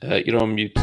You're on mute.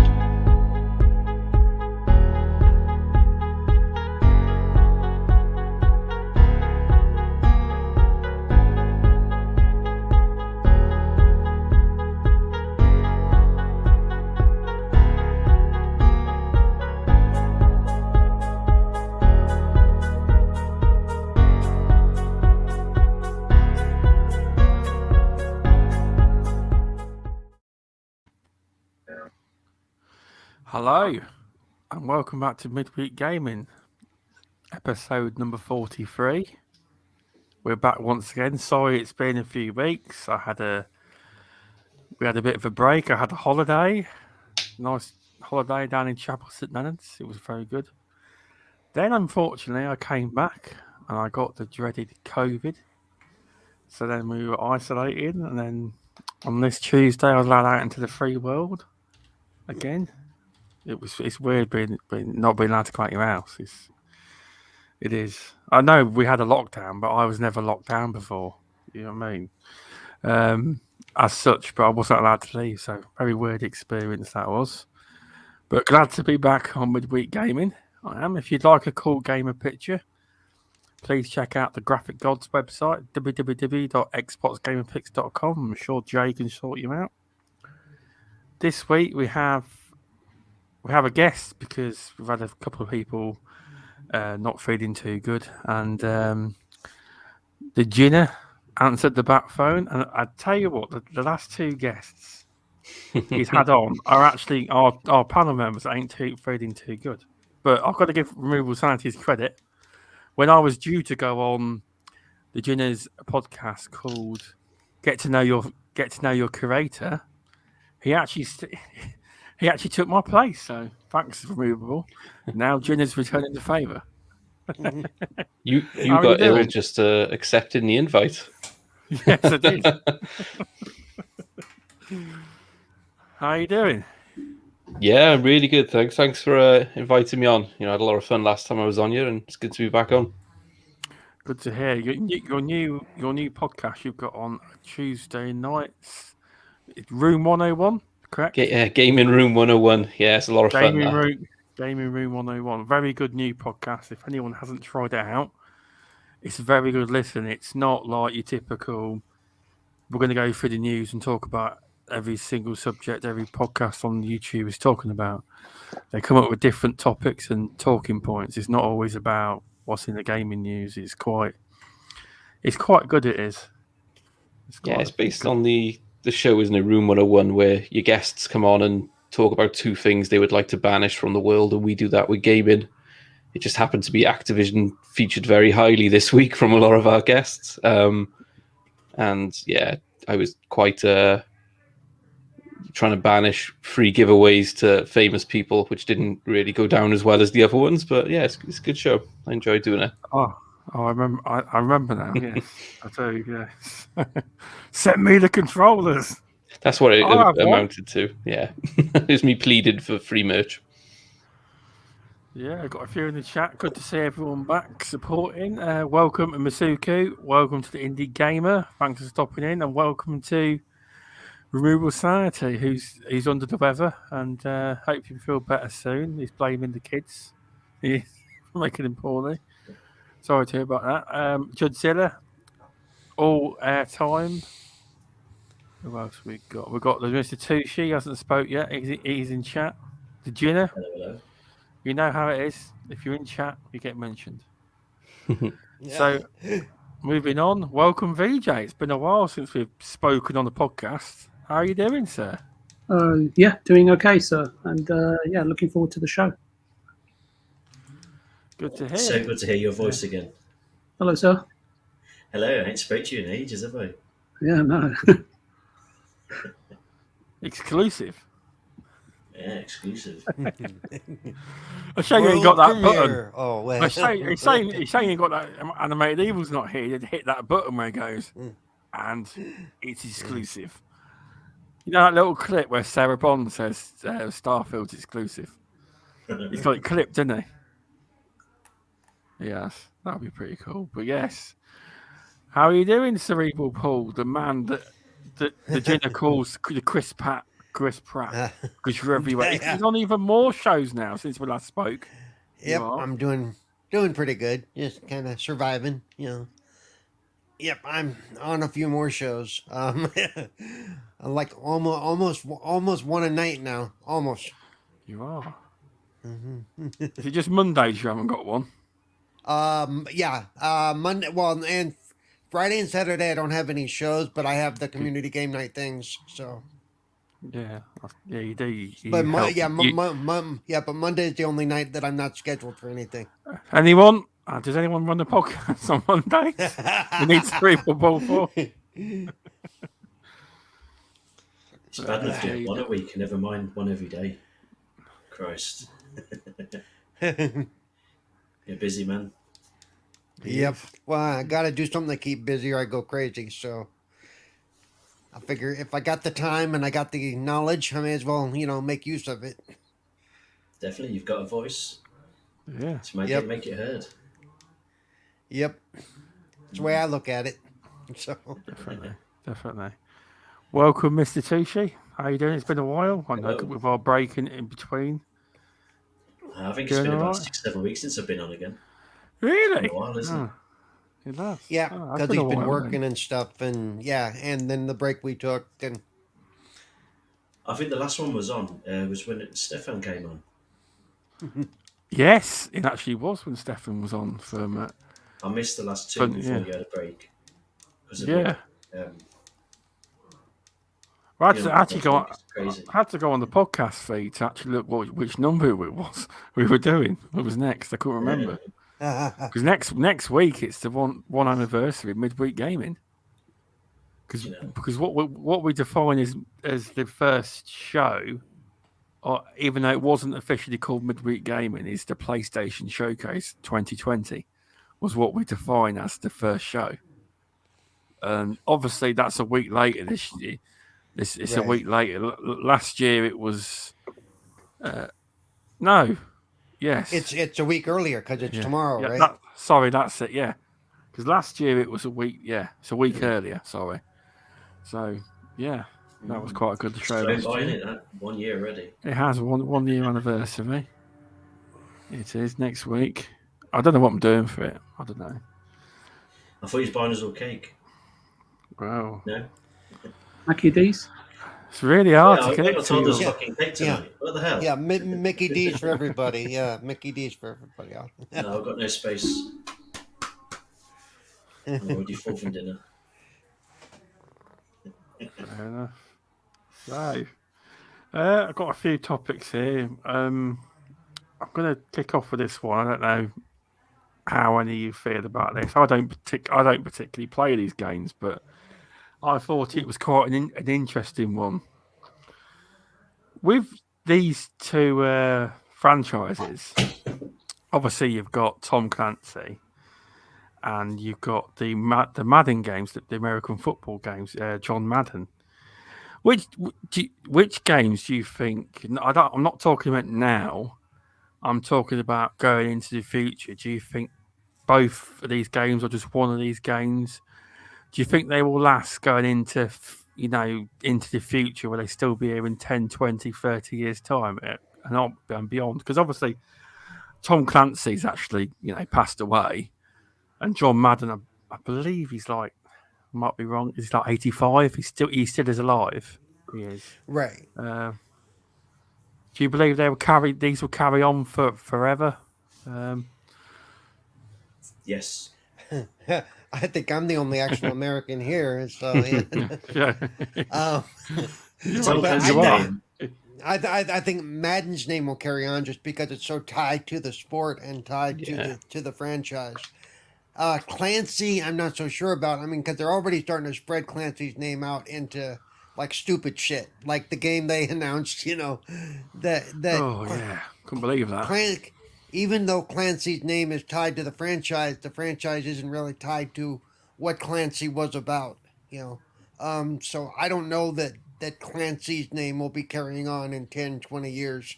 Hello, and welcome back to Midweek Gaming, episode number 43. We're back once again. Sorry it's been a few weeks. We had a bit of a break. I had a holiday, nice holiday down in Chapel St Leonard's. It was very good. Then, unfortunately, I came back and I got the dreaded COVID. So then we were isolated, and then on this Tuesday I was allowed out into the free world again. It's weird not being allowed to come out your house. It is. I know we had a lockdown, but I was never locked down before. You know what I mean? As such, but I wasn't allowed to leave, so very weird experience that was. But glad to be back on Midweek Gaming. I am. If you'd like a cool gamer picture, please check out the Graphic Gods website, www.xboxgamerpics.com. I'm sure Jay can sort you out. This week we have a guest because we've had a couple of people not feeling too good, and the Ginna answered the back phone. And I tell you what, the last two guests he's had on are actually our panel members that ain't feeling too good. But I've got to give Removal Sanity's credit. When I was due to go on the Ginna's podcast called "Get to Know Your Curator," he actually took my place. So thanks, Removable. Now Ginna's returning the favour. You got ill just accepting the invite. Yes, I did. How are you doing? Yeah, I'm really good. Thanks for inviting me on. I had a lot of fun last time I was on here, and it's good to be back on. Good to hear. Your new podcast you've got on Tuesday nights. Room 101, correct? Gaming Room 101. Yeah, it's a lot of fun. Gaming Room 101. Very good new podcast. If anyone hasn't tried it out, it's a very good listen. It's not like your typical, we're going to go through the news and talk about every single subject every podcast on YouTube is talking about. They come up with different topics and talking points. It's not always about what's in the gaming news. It's quite good, it is. It's based on the show, isn't it? Room 101, where your guests come on and talk about two things they would like to banish from the world, and we do that with gaming. It just happened to be Activision featured very highly this week from a lot of our guests. And yeah, I was quite trying to banish free giveaways to famous people, which didn't really go down as well as the other ones. But yeah, it's a good show. I enjoyed doing it. Oh, I remember. I remember now. Yes, I tell you. Yes. Send me the controllers. That's what it amounted to. Yeah, it was me pleaded for free merch. Yeah, I got a few in the chat. Good to see everyone back supporting. Welcome to Masuku. Welcome to the Indie Gamer. Thanks for stopping in, and welcome to Removal Sanity, who's under the weather, and hope you feel better soon. He's blaming the kids for making him poorly. Sorry to hear about that. Judzilla, all airtime. Who else we got? We got the Mr. Tushi. He hasn't spoke yet. He's in chat. The Ginna. Hello. You know how it is. If you're in chat, you get mentioned. So, moving on. Welcome, VJ. It's been a while since we've spoken on the podcast. How are you doing, sir? Yeah, doing okay, sir. And looking forward to the show. Good to hear. So good to hear your voice again. Hello, sir. Hello, I ain't spoke to you in ages, have I? Yeah, no. Exclusive. Yeah, exclusive. I say you ain't got that button. Oh, well. He's saying you got that animated evil's not here. You hit that button where it goes, and it's exclusive. You know that little clip where Sarah Bond says Starfield's exclusive? He's got it clipped, didn't he? Yes, that'd be pretty cool. But yes, how are you doing, Cerebral Paul? The man that the Ginna calls the Chris Pratt Chris Pratt, because you're everywhere. Yeah. He's on even more shows now since we last spoke. Yep, You are. I'm doing pretty good. Just kind of surviving, you know. Yep, I'm on a few more shows. I'm like almost one a night now. Almost. You are. Mm-hmm. Is it just Mondays you haven't got one? Yeah. Monday. Well, and Friday and Saturday I don't have any shows, but I have the community game night things. So. Yeah, you do. You But help. but Monday is the only night that I'm not scheduled for anything. Anyone? Does anyone run the podcast on Mondays? We need 3 football for. It's bad enough doing one a week, never mind one every day. Christ. You're busy, man. Yep. Well, I got to do something to keep busy or I go crazy. So I figure if I got the time and I got the knowledge, I may as well, make use of it. Definitely, you've got a voice. Yeah. To make it heard. Yep. That's the way I look at it. So Definitely. Welcome, Mr. Tushi. How you doing? It's been a while. I know Hello. with our break in between. I think it's been about 6-7 weeks since I've been on again. Really? It's been a while, isn't it? It does. yeah, Oh, because that's he's a been while, working then. and stuff, and and then the break we took, and I think the last one was on was when Stefan came on. Yes, it actually was when Stefan was on from. I missed the last 2 before you had a break. Yeah. I had to go on the podcast feed to actually look which number it was we were doing. What was next? I couldn't remember. Because next week it's the one anniversary of Midweek Gaming. Because what we define as the first show, or even though it wasn't officially called Midweek Gaming, is the PlayStation Showcase 2020 was what we define as the first show. And obviously that's a week later this year. It's right. A week later. Last year it was no. Yes. It's a week earlier because it's tomorrow, right? That's it. Yeah, because last year it was a week. Yeah, it's a week earlier. Sorry. So that was quite a good show. It's buying it 1 year already. It has one year anniversary. It is next week. I don't know what I'm doing for it. I don't know. I thought he was buying us all cake. Wow. No. Mickey D's. It's really hard to I connect told us to. fucking cake tonight. What the hell? Yeah, Mickey D's for everybody. Yeah, Mickey D's for everybody else. No, I've got no space. I'm already full from dinner. Fair enough. So, I've got a few topics here. I'm going to kick off with this one. I don't know how any of you feel about this. I don't particularly play these games, but I thought it was quite an interesting one. With these two franchises, obviously you've got Tom Clancy, and you've got the Madden games, the American football games, John Madden. Which games do you think? I'm not talking about now. I'm talking about going into the future. Do you think both of these games, or just one of these games? Do you think they will last going into the future? Will they still be here in 10, 20, 30 years' time and beyond? Because obviously Tom Clancy's actually, passed away. And John Madden, I believe he's I might be wrong, he's 85. He still is alive. He is. Right. Do you believe these will carry on forever? Yes. I think I'm the only actual American here, so yeah. I think Madden's name will carry on just because it's so tied to the sport and tied to the franchise. Clancy, I'm not so sure about. I mean, because they're already starting to spread Clancy's name out into stupid shit, like the game they announced. That. Oh yeah, couldn't believe that. Even though Clancy's name is tied to the franchise isn't really tied to what Clancy was about. So I don't know that Clancy's name will be carrying on in 10, 20 years.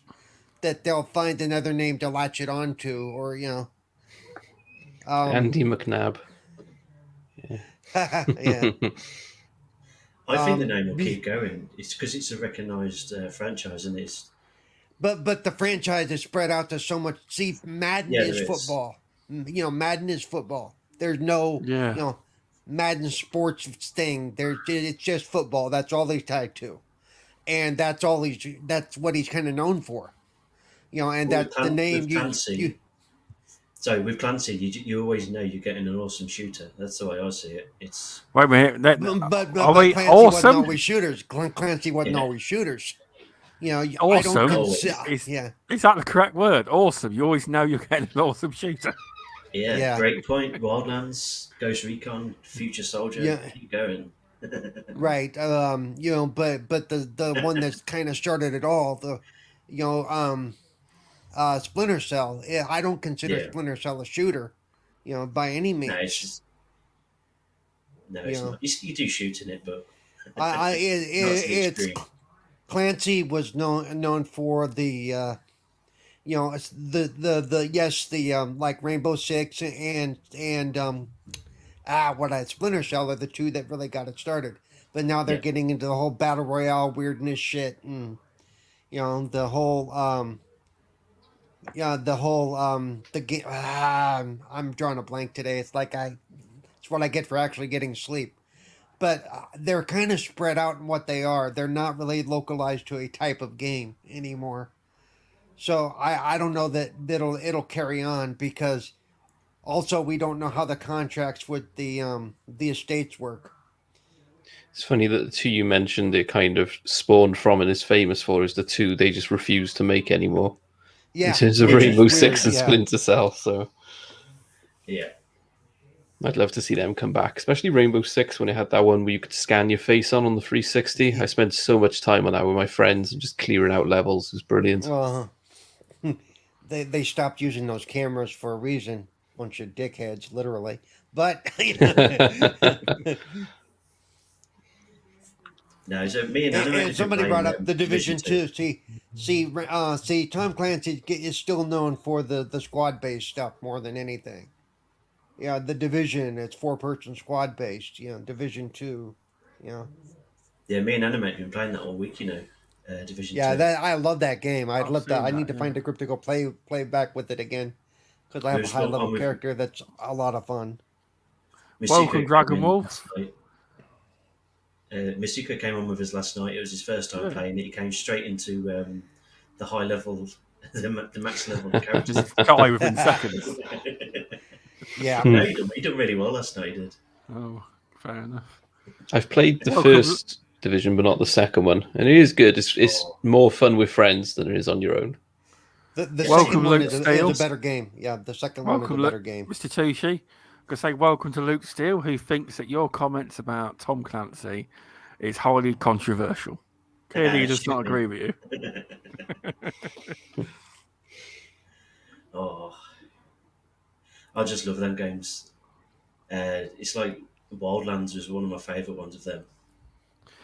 That they'll find another name to latch it onto, or Andy McNabb. Yeah. I think the name will keep going. It's because it's a recognised franchise, and it's But the franchise is spread out to so much. See, Madden Yeah, is there is. football. Madden is football. There's no Yeah. Madden sports thing. It's just football. That's all he's tied to, and that's all that's what he's kind of known for. And Well, that's the name with you. Clancy. So with Clancy, you always know you're getting an awesome shooter. That's the way I see it. It's Wait a minute. But Are we Clancy wasn't awesome? always shooters. Clancy wasn't Yeah. always shooters. I Awesome. don't Always. consider. Is that the correct word? Awesome. You always know you're getting an awesome shooter. yeah, great point. Wildlands, Ghost Recon, Future Soldier. Yeah. Keep going. Right. But the one that's kind of started it all, Splinter Cell. I don't consider Yeah. Splinter Cell a shooter, by any means. No, it's just it's not. You do shoot in it, but it's Clancy was known for the like Rainbow Six and Splinter Cell are the two that really got it started. But now they're getting into the whole battle royale weirdness shit, and the whole the game. I'm drawing a blank today. It's like it's what I get for actually getting sleep. But they're kind of spread out in what they are. They're not really localized to a type of game anymore. So I don't know that it'll carry on, because also we don't know how the contracts with the estates work. It's funny that the two you mentioned it kind of spawned from and is famous for is the two they just refuse to make anymore. Yeah, in terms of which is Rainbow weird, Six and yeah. Splinter Cell. So yeah. I'd love to see them come back, especially Rainbow Six when it had that one where you could scan your face on the 360. I spent so much time on that with my friends and just clearing out levels. It was brilliant. They stopped using those cameras for a reason. Bunch of dickheads, literally. But No, so me and Anna and somebody brought up the Division 2. See, Tom Clancy is still known for the squad-based stuff more than anything. Yeah, the Division, it's 4-person squad-based. Division 2. Yeah, me and Anna have been playing that all week. Division 2. Yeah, I love that game. I'd love that. I need to yeah. find a group to go play back with it again, because I have a high-level character that's a lot of fun. Welcome, Dragon Wolf. Misika came on with us last night. It was his first time playing it. He came straight into the high level, the max level character. Just die within seconds. Yeah. No, he done really well last night. He did. Oh, fair enough. I've played the first Division, but not the second one, and it is good. It's more fun with friends than it is on your own. The Welcome, second one Luke is Steele. a better game. Yeah, the second one is a better game. Mr. Tushi. I'm going to say welcome to Luke Steele, who thinks that your comments about Tom Clancy is highly controversial. Clearly, he does not agree with you. I just love them games. It's like Wildlands was one of my favourite ones of them.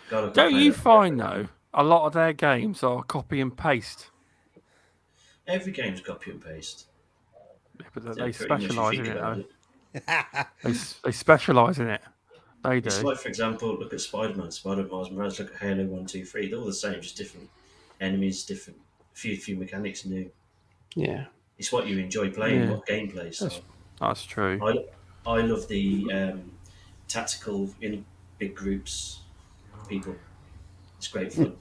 Don't you find, though, a lot of their games are copy and paste? Every game's copy and paste. Yeah, but they specialise in it, though. They specialise in it. They do. It's like, for example, look at Spider-Man, Miles Morales, look at Halo 1, 2, 3. They're all the same, just different enemies, different, few mechanics new. Yeah. It's what you enjoy playing, what gameplay. So that's true. I love the tactical in big groups people. It's great fun.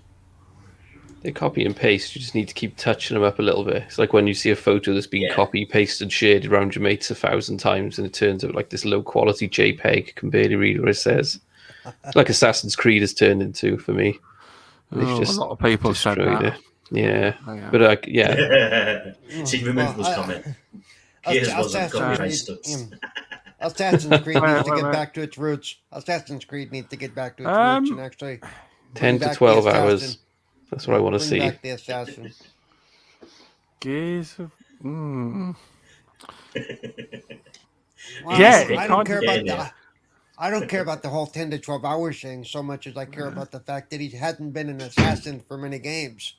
They copy and paste. You just need to keep touching them up a little bit. It's like when you see a photo that's been copy, pasted, shared around your mates 1,000 times, and it turns out like this low quality JPEG can barely read what it says. It's like Assassin's Creed has turned into for me. A lot of people said that. It. Yeah. But See, remove those comments. Assassin's Creed needs to get back to its roots. Assassin's Creed needs to get back to its roots and actually 10 to 12 hours. That's what I want to see. Bring back the assassin. Gears of... I don't care about I don't care about the whole 10 to 12 hours thing so much as I care about the fact that he hasn't been an assassin for many games.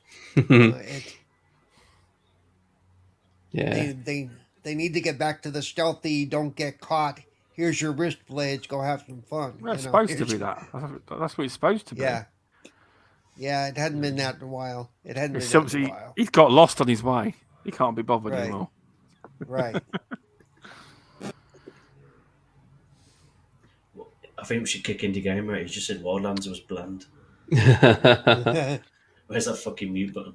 Yeah. They need to get back to the stealthy, don't get caught here's your wrist blades, go have some fun. Well, it's supposed to be that. That's what it's supposed to be. Yeah. Yeah, it hadn't been that in a while. It hadn't been It's that in a something while. he's got lost on his way. He can't be bothered Right. anymore. Right. I think we should kick Indie Gamer. He just said Wildlands was bland. Where's that fucking mute button?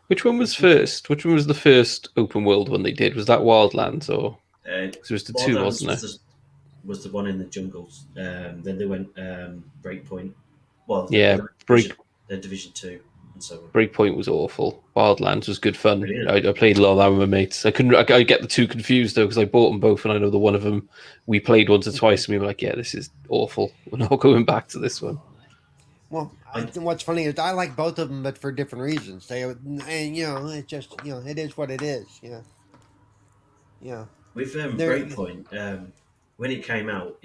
Which one was first? Which one was the first open world one they did? Was that Wildlands or? Because it was the two, wasn't it? Was the one in the jungles. Then they went Breakpoint. Well, yeah, then Division 2 and so on. Breakpoint was awful. Wildlands was good fun. Brilliant. I played a lot of that with my mates. I get the two confused though because I bought them both, and I know the one of them we played once or twice, and we were like, "Yeah, this is awful. We're not going back to this one." Well, what's funny is I like both of them, but for different reasons. And it just it is what it is. Yeah. With Breakpoint, when it came out,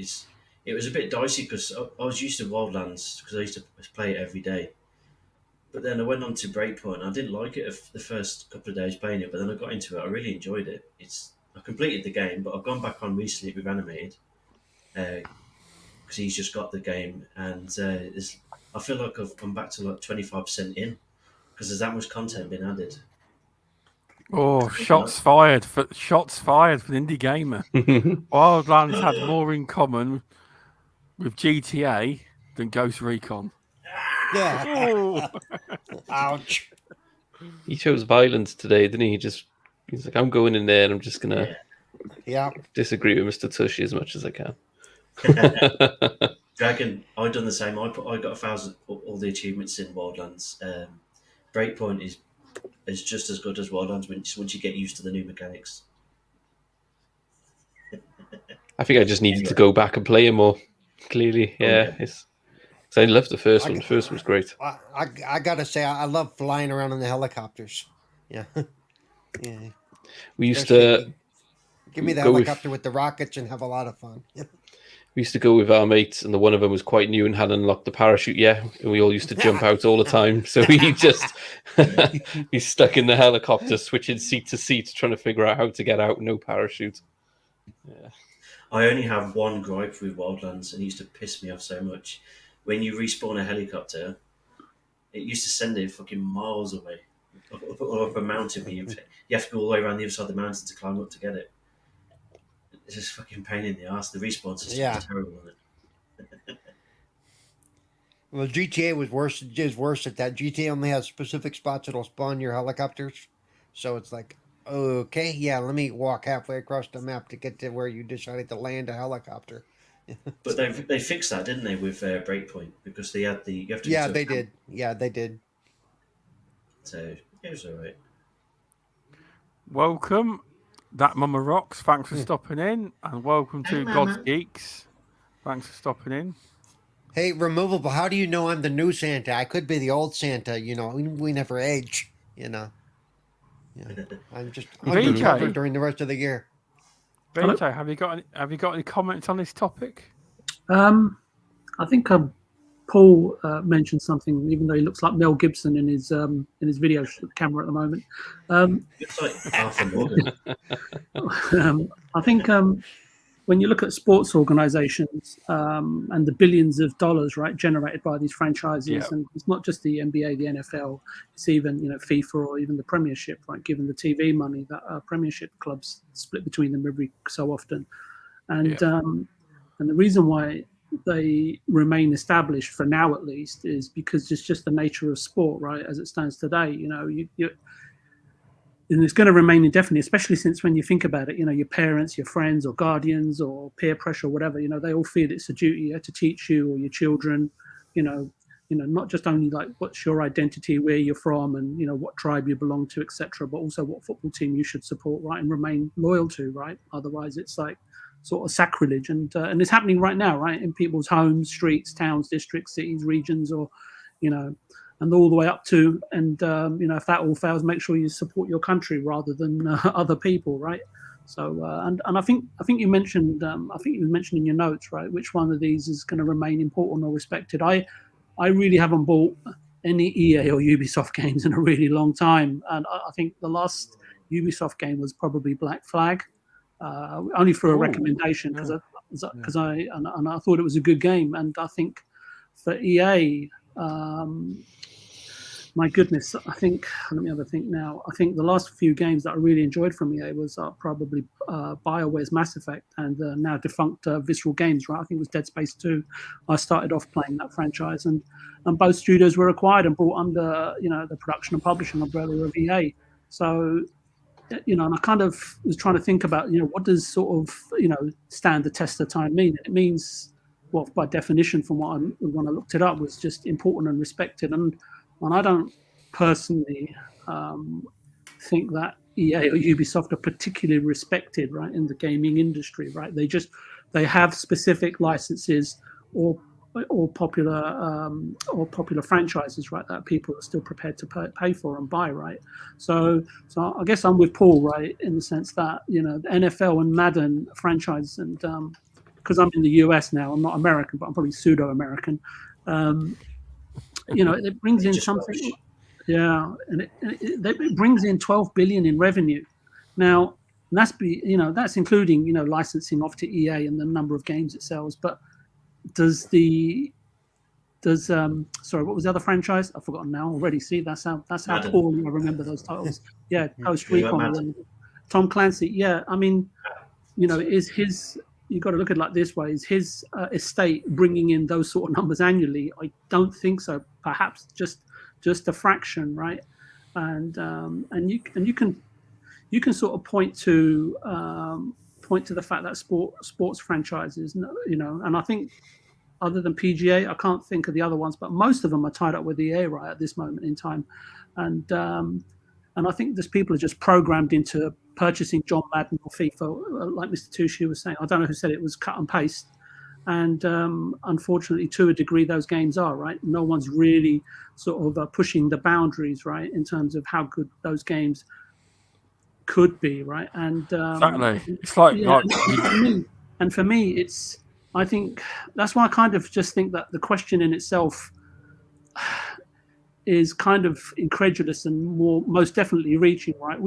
it was a bit dicey because I was used to Wildlands because I used to play it every day. But then I went on to Breakpoint. I didn't like it the first couple of days playing it, but then I got into it. I really enjoyed it. I completed the game, but I've gone back on recently with Animated because he's just got the game, and I feel like I've come back to like 25% in because there's that much content being added. Oh, shots fired for the Indie Gamer. Wildlands had more in common with GTA than Ghost Recon. Yeah. Oh. Ouch. He chose violence today, didn't he? He's like, I'm going in there and I'm just gonna disagree with Mr. Tushi as much as I can. Dragon, I've done the same. I got 1,000 all the achievements in Wildlands. Breakpoint is just as good as Wildlands once you get used to the new mechanics. I think I just needed to go back and play it more. Clearly, yeah. I loved the first one. The first one was great. I gotta say, I love flying around in the helicopters. Yeah. Yeah. We used to give me the helicopter with the rockets and have a lot of fun. We used to go with our mates, and the one of them was quite new and hadn't unlocked the parachute yet. And we all used to jump out all the time. So he just he's stuck in the helicopter, switching seat to seat, trying to figure out how to get out. No parachute. Yeah. I only have one gripe with Wildlands, and it used to piss me off so much. When you respawn a helicopter, it used to send it fucking miles away, up a mountain. You have to go all the way around the other side of the mountain to climb up to get it. It's just fucking pain in the ass. The respawn system is terrible on it. Well, GTA was worse. Is worse at that. GTA only has specific spots that'll spawn your helicopters, so it's like, okay, yeah, let me walk halfway across the map to get to where you decided to land a helicopter. But they fixed that, didn't they, with Breakpoint? Because they had you have to. Yeah, they did. Yeah, they did. So it was all right. Welcome, That Mama Rocks. Thanks for stopping in, and welcome to God's Geeks. Thanks for stopping in. Hey, Removable, how do you know I'm the new Santa? I could be the old Santa. We never age. Yeah. I'm just undercover during the rest of the year. Vito, have you got any comments on this topic? I think Paul mentioned something, even though he looks like Mel Gibson in his video camera at the moment. It's like Arthur Morgan. I think when you look at sports organizations and the billions of dollars, right, generated by these franchises, and it's not just the NBA, the NFL, it's even FIFA or even the Premiership, right? Given the TV money that Premiership clubs split between them every so often, and the reason why they remain established for now, at least, is because it's just the nature of sport, right? As it stands today, and it's going to remain indefinitely, especially since when you think about it, your parents, your friends or guardians or peer pressure or whatever, they all feel it's a duty to teach you or your children, not just only like what's your identity, where you're from and, what tribe you belong to, etc., but also what football team you should support, right, and remain loyal to, right? Otherwise, it's like sort of sacrilege. And it's happening right now, right, in people's homes, streets, towns, districts, cities, regions, or, and all the way up to, and if that all fails, make sure you support your country rather than other people, right? So, and I think you mentioned, in your notes, right, which one of these is going to remain important or respected. I really haven't bought any EA or Ubisoft games in a really long time, and I think the last Ubisoft game was probably Black Flag, only for a Ooh, recommendation yeah. because I thought it was a good game. And I think for EA, my goodness, I think, let me have a think now. I think the last few games that I really enjoyed from EA was probably BioWare's Mass Effect and now defunct Visceral Games, right? I think it was Dead Space 2. I started off playing that franchise, and both studios were acquired and brought under, the production and publishing umbrella of EA. So, and I kind of was trying to think about, what does sort of, stand the test of time mean? It means, well, by definition, from when I looked it up, was just important and respected. And I don't personally think that EA or Ubisoft are particularly respected, right, in the gaming industry, right? They have specific licenses or popular franchises, right, that people are still prepared to pay for and buy, right? So I guess I'm with Paul, right, in the sense that the NFL and Madden franchise, and because I'm in the US now, I'm not American, but I'm probably pseudo-American. It brings in something, and it brings in 12 billion in revenue. Now, that's including licensing off to EA and the number of games it sells. But sorry, what was the other franchise? I've forgotten now already. See, that's how poorly I remember those titles. Yeah, Ghost Recon, Tom Clancy. Yeah, I mean, is his. You've got to look at it like this way: is his estate bringing in those sort of numbers annually? I don't think so. Perhaps just a fraction, right? And you can sort of point to the fact that sports franchises, and I think other than PGA, I can't think of the other ones, but most of them are tied up with EA right at this moment in time, and I think these people are just programmed into purchasing John Madden or FIFA, like Mr. Tushi was saying. I don't know who said it was cut and paste. And unfortunately, to a degree, those games are, right? No one's really sort of pushing the boundaries, right, in terms of how good those games could be, right? And exactly. It's like, and for me, I think that's why I kind of just think that the question in itself is kind of incredulous and most definitely reaching, right?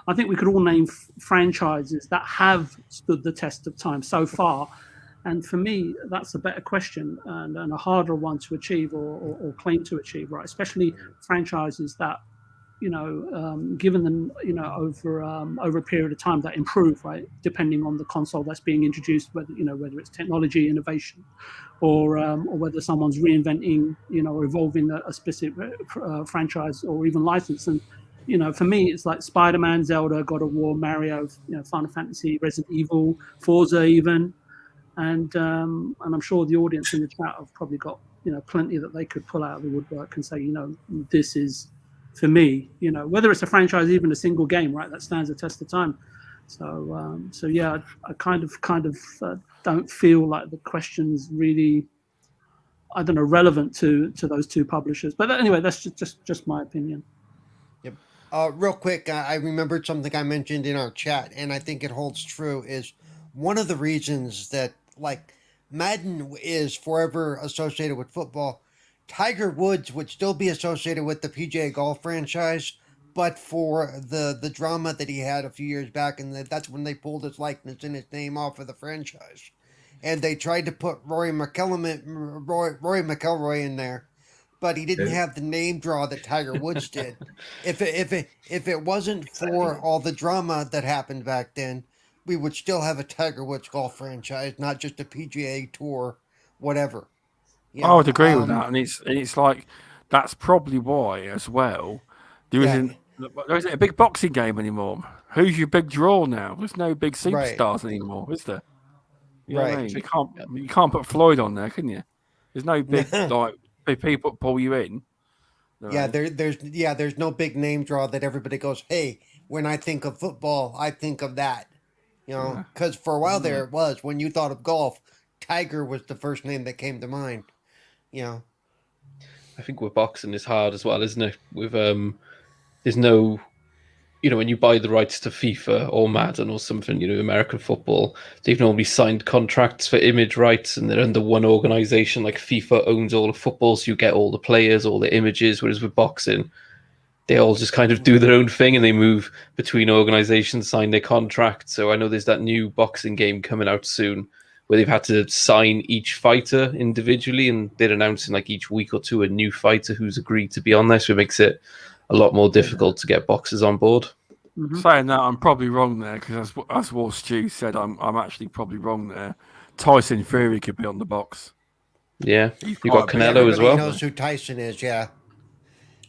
I think we could all name franchises that have stood the test of time so far. And for me, that's a better question and a harder one to achieve or claim to achieve, right? Especially franchises that, given them, over a period of time that improve, right? Depending on the console that's being introduced, whether it's technology innovation, or whether someone's reinventing, or evolving a specific franchise or even license. And for me, it's like Spider-Man, Zelda, God of War, Mario, Final Fantasy, Resident Evil, Forza, even. And I'm sure the audience in the chat have probably got plenty that they could pull out of the woodwork and say, this is, for me, whether it's a franchise, even a single game, right, that stands the test of time. So yeah, I kind of don't feel like the question's really, I don't know, relevant to those two publishers. But anyway, that's just my opinion. Yep. Real quick, I remembered something I mentioned in our chat, and I think it holds true. Is one of the reasons that, like, Madden is forever associated with football. Tiger Woods would still be associated with the PGA Golf franchise, but for the drama that he had a few years back, and that's when they pulled his likeness and his name off of the franchise. And they tried to put Rory McIlroy in there, but he didn't have the name draw that Tiger Woods did. If it wasn't for all the drama that happened back then, we would still have a Tiger Woods golf franchise, not just a PGA Tour, whatever. I would agree with that, and it's like that's probably why as well. There isn't a big boxing game anymore. Who's your big draw now? There's no big superstars anymore, is there? You know what I mean? You can't put Floyd on there, can you? There's no big big people pull you in. Right? There's no big name draw that everybody goes, hey, when I think of football, I think of that. Because for a while there it was, when you thought of golf, Tiger was the first name that came to mind. I think with boxing it's hard as well, isn't it? With there's no, when you buy the rights to FIFA or Madden or something, American football, they've normally signed contracts for image rights, and they're under one organization. Like FIFA owns all the football, so you get all the players, all the images. Whereas with boxing, they all just kind of do their own thing and they move between organizations, sign their contracts. So I know there's that new boxing game coming out soon where they've had to sign each fighter individually, and they're announcing like each week or two a new fighter who's agreed to be on there. So it makes it a lot more difficult to get boxers on board. Mm-hmm. Saying that, I'm probably wrong there because as War Stew said, I'm actually probably wrong there. Tyson Fury could be on the box. Yeah, you've got Canelo as well. Everybody knows who Tyson is, yeah.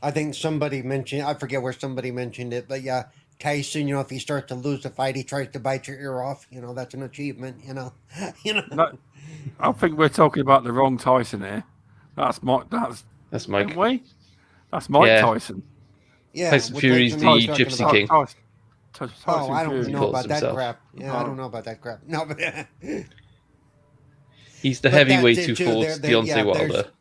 I think somebody mentioned, I forget where somebody mentioned it, but yeah, Tyson, if he starts to lose the fight, he tries to bite your ear off. That's an achievement, No, I think we're talking about the wrong Tyson here. That's Mike. That's Mike. That's Mike Tyson. Yeah, Tyson Fury's the Gypsy King. I don't know about that crap. Yeah, I don't know about that crap. No, but he's the heavyweight who fought Deontay Wilder.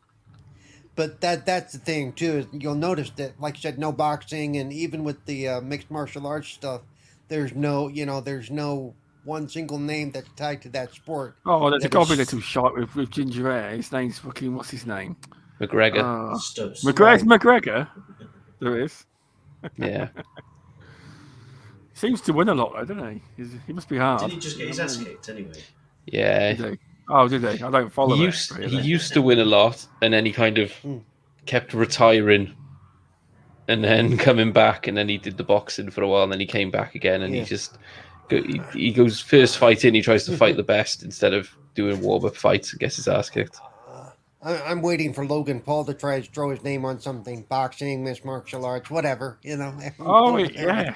But that's the thing too. Is you'll notice that, like you said, no boxing, and even with the mixed martial arts stuff, there's no one single name that's tied to that sport. Oh, there's a gobbly little shot with ginger hair. His name's fucking what's his name? McGregor. McGregor. There is. Yeah. Seems to win a lot though, doesn't he? He must be hard. Did he just get his ass kicked anyway? Yeah. Did he? Oh, did he? I don't follow He used to win a lot, and then he kind of kept retiring, and then coming back, and then he did the boxing for a while, and then he came back again, and he goes first fight in, he tries to fight the best instead of doing warm-up fights and gets his ass kicked. I'm waiting for Logan Paul to try to throw his name on something, boxing, mixed martial arts, whatever, Oh, yeah.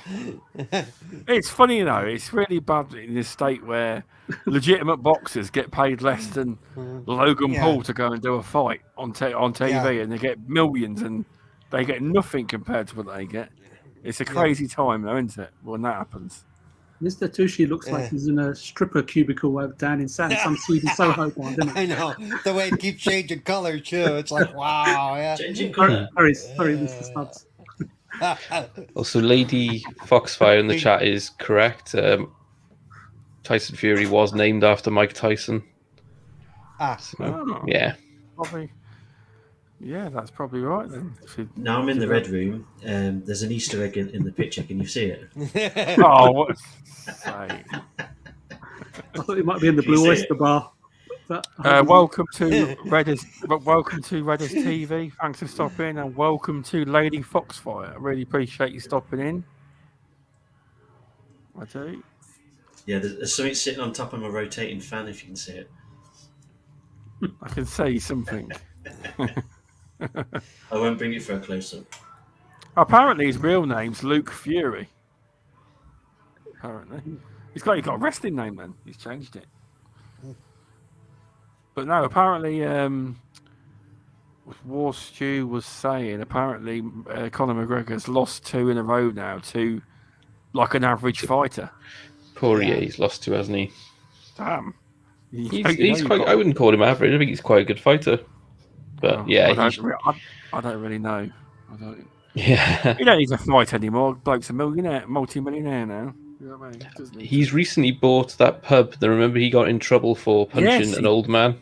It's funny, it's really bad in this state where legitimate boxers get paid less than Logan Paul to go and do a fight on TV, and they get millions, and they get nothing compared to what they get. It's a crazy time, though, isn't it, when that happens? Mr. Tushi looks like he's in a stripper cubicle down in some Sweden Soho one, doesn't I know. The way it keeps changing color, too. It's like, wow. Yeah. Changing color. Sorry, Mr. Stubbs. Also, Lady Foxfire in the chat is correct. Tyson Fury was named after Mike Tyson. Yeah. Probably. Yeah, that's probably right then. Now I'm in the red room. There's an Easter egg in the picture. Can you see it? Oh, what? I thought it might be in the Blue Oyster Bar. Welcome to Redders. Welcome to Redders TV. Thanks for stopping, and welcome to Lady Foxfire. I really appreciate you stopping in. I do. Yeah, there's something sitting on top of my rotating fan. If you can see it, I can see something. I won't bring it for a close-up. Apparently, his real name's Luke Fury. Apparently, he's got a wrestling name. Then he's changed it. But no, apparently, War Stew was saying apparently Conor McGregor's lost 2 in a row now to like an average fighter. Poirier's lost 2, hasn't he? Damn. He's quite. I wouldn't call him average. I think he's quite a good fighter. But I don't really know. Yeah. He don't need to fight anymore. Bloke's a multi-millionaire now. You know what I mean? He's recently bought that pub. I remember he got in trouble for punching an old man.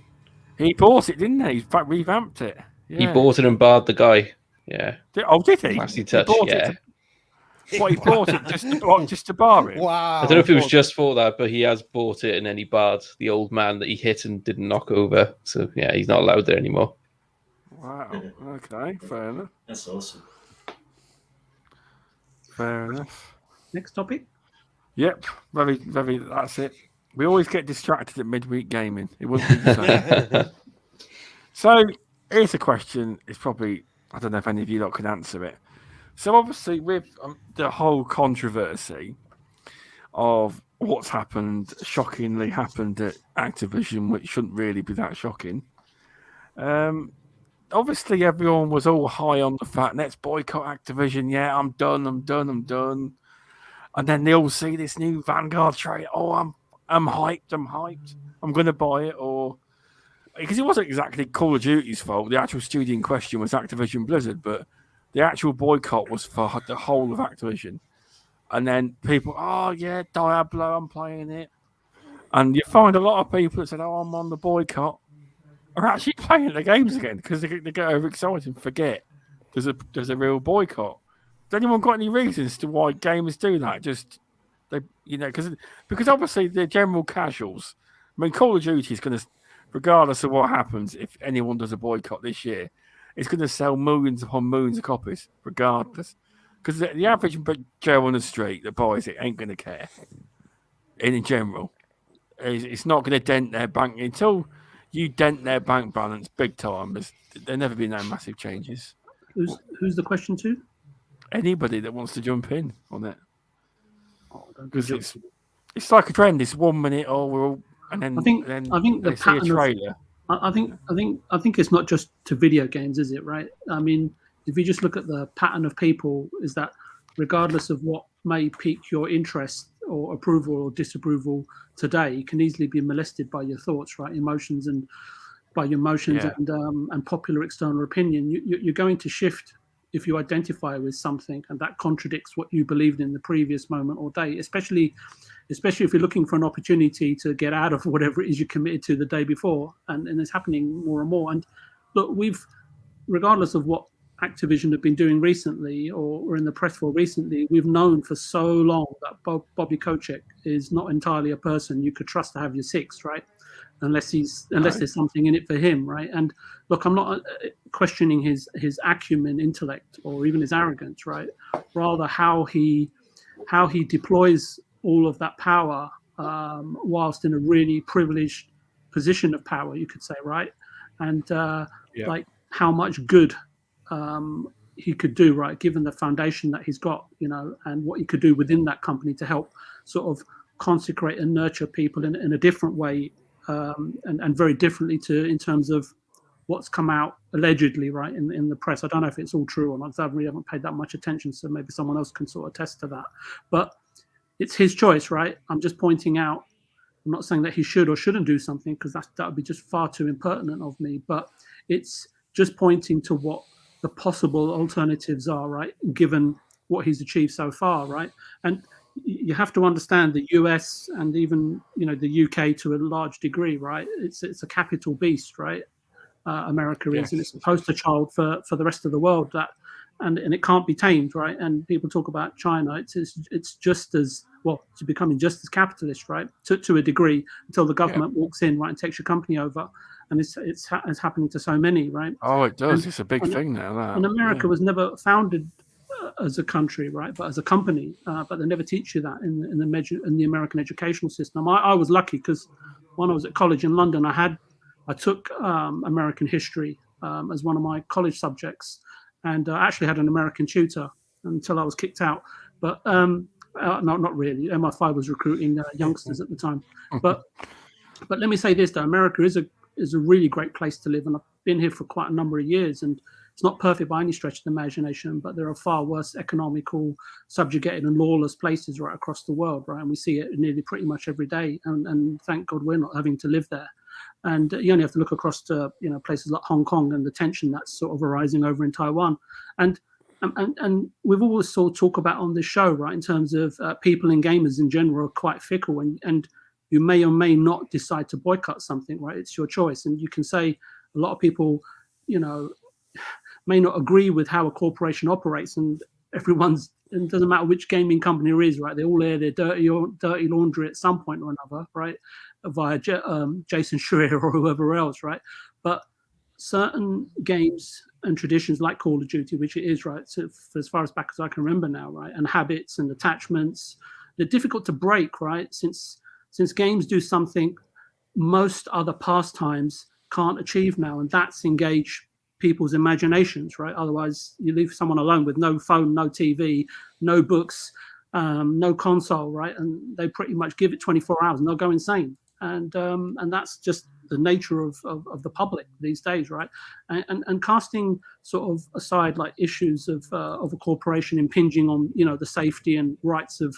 He bought it, didn't he? He revamped it. Yeah. He bought it and barred the guy. Yeah. Did he? Classy touch, yeah. He bought it just to bar it? Wow. I don't know if it was just for that, but he has bought it and then he barred the old man that he hit and didn't knock over. So, yeah, he's not allowed there anymore. Wow. Okay, fair enough. That's awesome. Fair enough. Next topic? Yep, very, very. That's it. We always get distracted at midweek gaming. It wouldn't be the same. So here's a question. It's probably, I don't know if any of you lot can answer it. So obviously with the whole controversy of what's shockingly happened at Activision, which shouldn't really be that shocking. Obviously everyone was all high on the fact, let's boycott Activision. Yeah, I'm done. And then they all see this new Vanguard trade. Oh, I'm hyped. I'm going to buy it. Or because it wasn't exactly Call of Duty's fault. The actual studio in question was Activision Blizzard, but the actual boycott was for the whole of Activision. And then people, oh yeah, Diablo, I'm playing it. And you find a lot of people that said, oh, I'm on the boycott, are actually playing the games again because they get overexcited and forget there's a real boycott. anyone got any reasons to why gamers do that? Just because obviously they're general casuals. I mean, Call of Duty is going to, regardless of what happens, if anyone does a boycott this year, it's going to sell millions upon millions of copies, regardless. Because the average Joe on the street that buys it ain't going to care. In general, it's not going to dent their bank until you dent their bank balance big time. There'll never be no massive changes. Who's the question to? Anybody that wants to jump in on it. Because it's like a trend. It's 1 minute, we're all, and then I think the see a pattern trailer. I think it's not just to video games, is it? Right? I mean, if you just look at the pattern of people, is that regardless of what may pique your interest or approval or disapproval today, you can easily be molested by your thoughts, right? Emotions and popular external opinion. You're going to shift if you identify with something and that contradicts what you believed in the previous moment or day, especially if you're looking for an opportunity to get out of whatever it is you committed to the day before. And it's happening more and more. And look, regardless of what Activision have been doing recently or in the press for recently, we've known for so long that Bobby Kotick is not entirely a person you could trust to have your six, right? Unless there's something in it for him, right? And look, I'm not questioning his acumen, intellect, or even his arrogance, right? Rather, how he deploys all of that power whilst in a really privileged position of power, you could say, right? And like how much good he could do, right? Given the foundation that he's got, and what he could do within that company to help sort of consecrate and nurture people in a different way. And very differently in terms of what's come out allegedly, right, in the press. I don't know if it's all true or not, because I really haven't paid that much attention, so maybe someone else can sort of attest to that. But it's his choice, right? I'm just pointing out, I'm not saying that he should or shouldn't do something, because that would be just far too impertinent of me, but it's just pointing to what the possible alternatives are, right, given what he's achieved so far, right? And you have to understand the US and even the UK to a large degree, right? It's a capital beast, right? America is, and it's a poster child for the rest of the world. And it can't be tamed, right? And people talk about China. It's just as well. It's becoming just as capitalist, right? To a degree, until the government walks in, right, and takes your company over. And it's happening to so many, right? Oh, it does. It's a big thing now. And America was never founded as a country, right, but as a company. But they never teach you that in the American educational system. I was lucky because when I was at college in London, I took American history as one of my college subjects, and I actually had an American tutor until I was kicked out. But no, not really. MI5 was recruiting youngsters at the time. But let me say this though: America is a really great place to live, and I've been here for quite a number of years, and it's not perfect by any stretch of the imagination, but there are far worse economical, subjugated and lawless places right across the world, right? And we see it nearly pretty much every day. And thank God we're not having to live there. And you only have to look across to places like Hong Kong and the tension that's sort of arising over in Taiwan. And we've always sort of talk about on this show, right, in terms of people and gamers in general are quite fickle, and you may or may not decide to boycott something, right? It's your choice. And you can say a lot of people, may not agree with how a corporation operates, and it doesn't matter which gaming company it is, right? They all air their dirty laundry at some point or another, right? Via Jason Schreier or whoever else, right? But certain games and traditions like Call of Duty, which it is, right? So for as far as back as I can remember now, right? And habits and attachments, they're difficult to break, right? Since games do something most other pastimes can't achieve now, and that's engage people's imaginations, right? Otherwise, you leave someone alone with no phone, no TV, no books, no console, right? And they pretty much give it 24 hours and they'll go insane. And that's just the nature of the public these days, right? And casting sort of aside like issues of a corporation impinging on the safety and rights of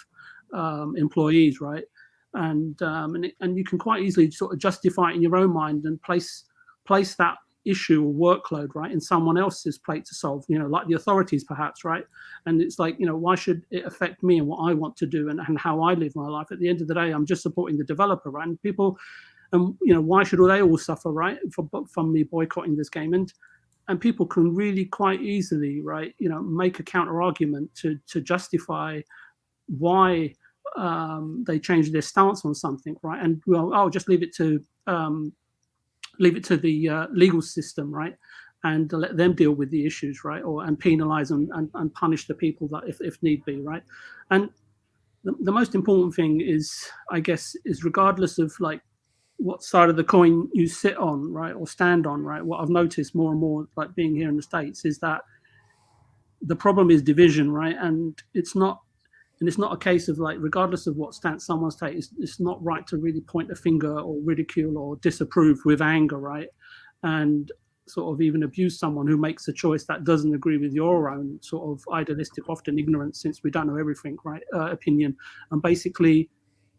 employees, right? And you can quite easily sort of justify it in your own mind and place that issue or workload, right, in someone else's plate to solve, like the authorities perhaps, right? And it's like, why should it affect me and what I want to do and how I live my life? At the end of the day, I'm just supporting the developer, right? And people, why should they all suffer, right, from me boycotting this game? And and people can really quite easily, right, make a counter argument to justify why they changed their stance on something, right? And well, I'll just leave it to the legal system, right, and let them deal with the issues, right, and penalize and punish the people that if need be, right. And the most important thing is, I guess, is regardless of like what side of the coin you sit on, right, or stand on, right, what I've noticed more and more, like being here in the States, is that the problem is division, right, and it's not a case of like, regardless of what stance someone's taking, it's not right to really point a finger or ridicule or disapprove with anger, right, and sort of even abuse someone who makes a choice that doesn't agree with your own sort of idealistic, often ignorant, since we don't know everything, right, opinion. And basically,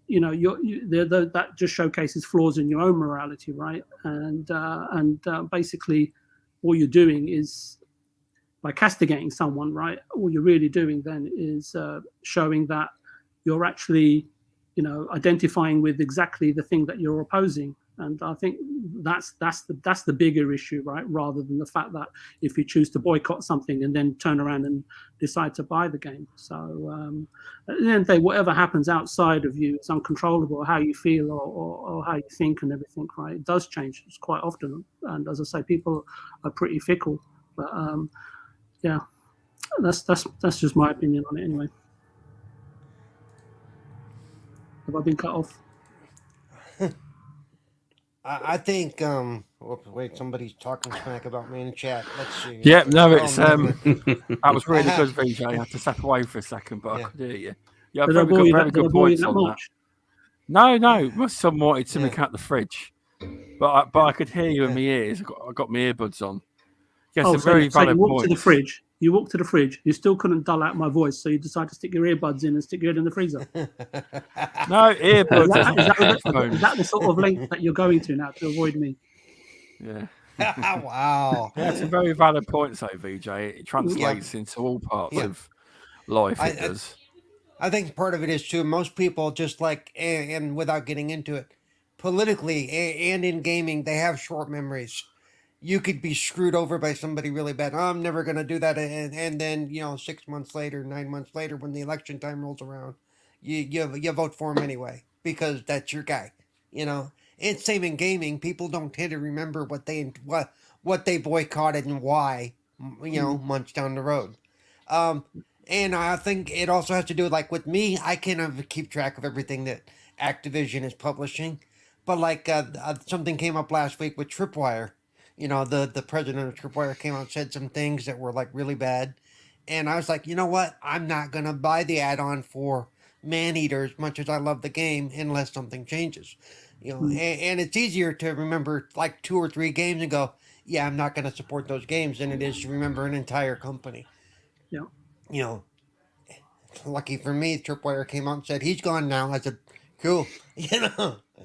that just showcases flaws in your own morality, right? And basically, all you're doing is, by castigating someone, right, all you're really doing then is showing that you're actually, identifying with exactly the thing that you're opposing. And I think that's the bigger issue, right? Rather than the fact that if you choose to boycott something and then turn around and decide to buy the game. So at the end of the day, whatever happens outside of you, it's uncontrollable. How you feel or how you think and everything, right? It does change. It's quite often, and as I say, people are pretty fickle. But yeah, that's just my opinion on it anyway. Have I been cut off? I think. Wait, somebody's talking smack about me in the chat. Let's see. Yeah, no, it's that was really good, VJ. I had to step away for a second, but I could hear you. Yeah, very good points on that. No, someone wanted something out the fridge, but I could hear you in my ears. I got my earbuds on. Yes, a very valid point. To the fridge. You walked to the fridge. You still couldn't dull out my voice, so you decided to stick your earbuds in and stick your head in the freezer. No, earbuds. Is that the sort of length that you're going to now to avoid me? Yeah. Wow. Yeah, it's a very valid point, so VJ. It translates into all parts of life. It does. I think part of it is too. Most people just like, and without getting into it, politically and in gaming, they have short memories. You could be screwed over by somebody really bad. I'm never going to do that. And then, 6 months later, 9 months later, when the election time rolls around, you vote for him anyway, because that's your guy. It's same in gaming. People don't tend to remember what they boycotted and why, months down the road. And I think it also has to do with, like, with me, I can keep track of everything that Activision is publishing. But like something came up last week with Tripwire. The president of Tripwire came out and said some things that were like really bad. And I was like, you know what? I'm not going to buy the add-on for Maneater as much as I love the game unless something changes. And it's easier to remember like 2 or 3 games and go, yeah, I'm not going to support those games than it is to remember an entire company. Yeah. Lucky for me, Tripwire came out and said he's gone now. I said, cool.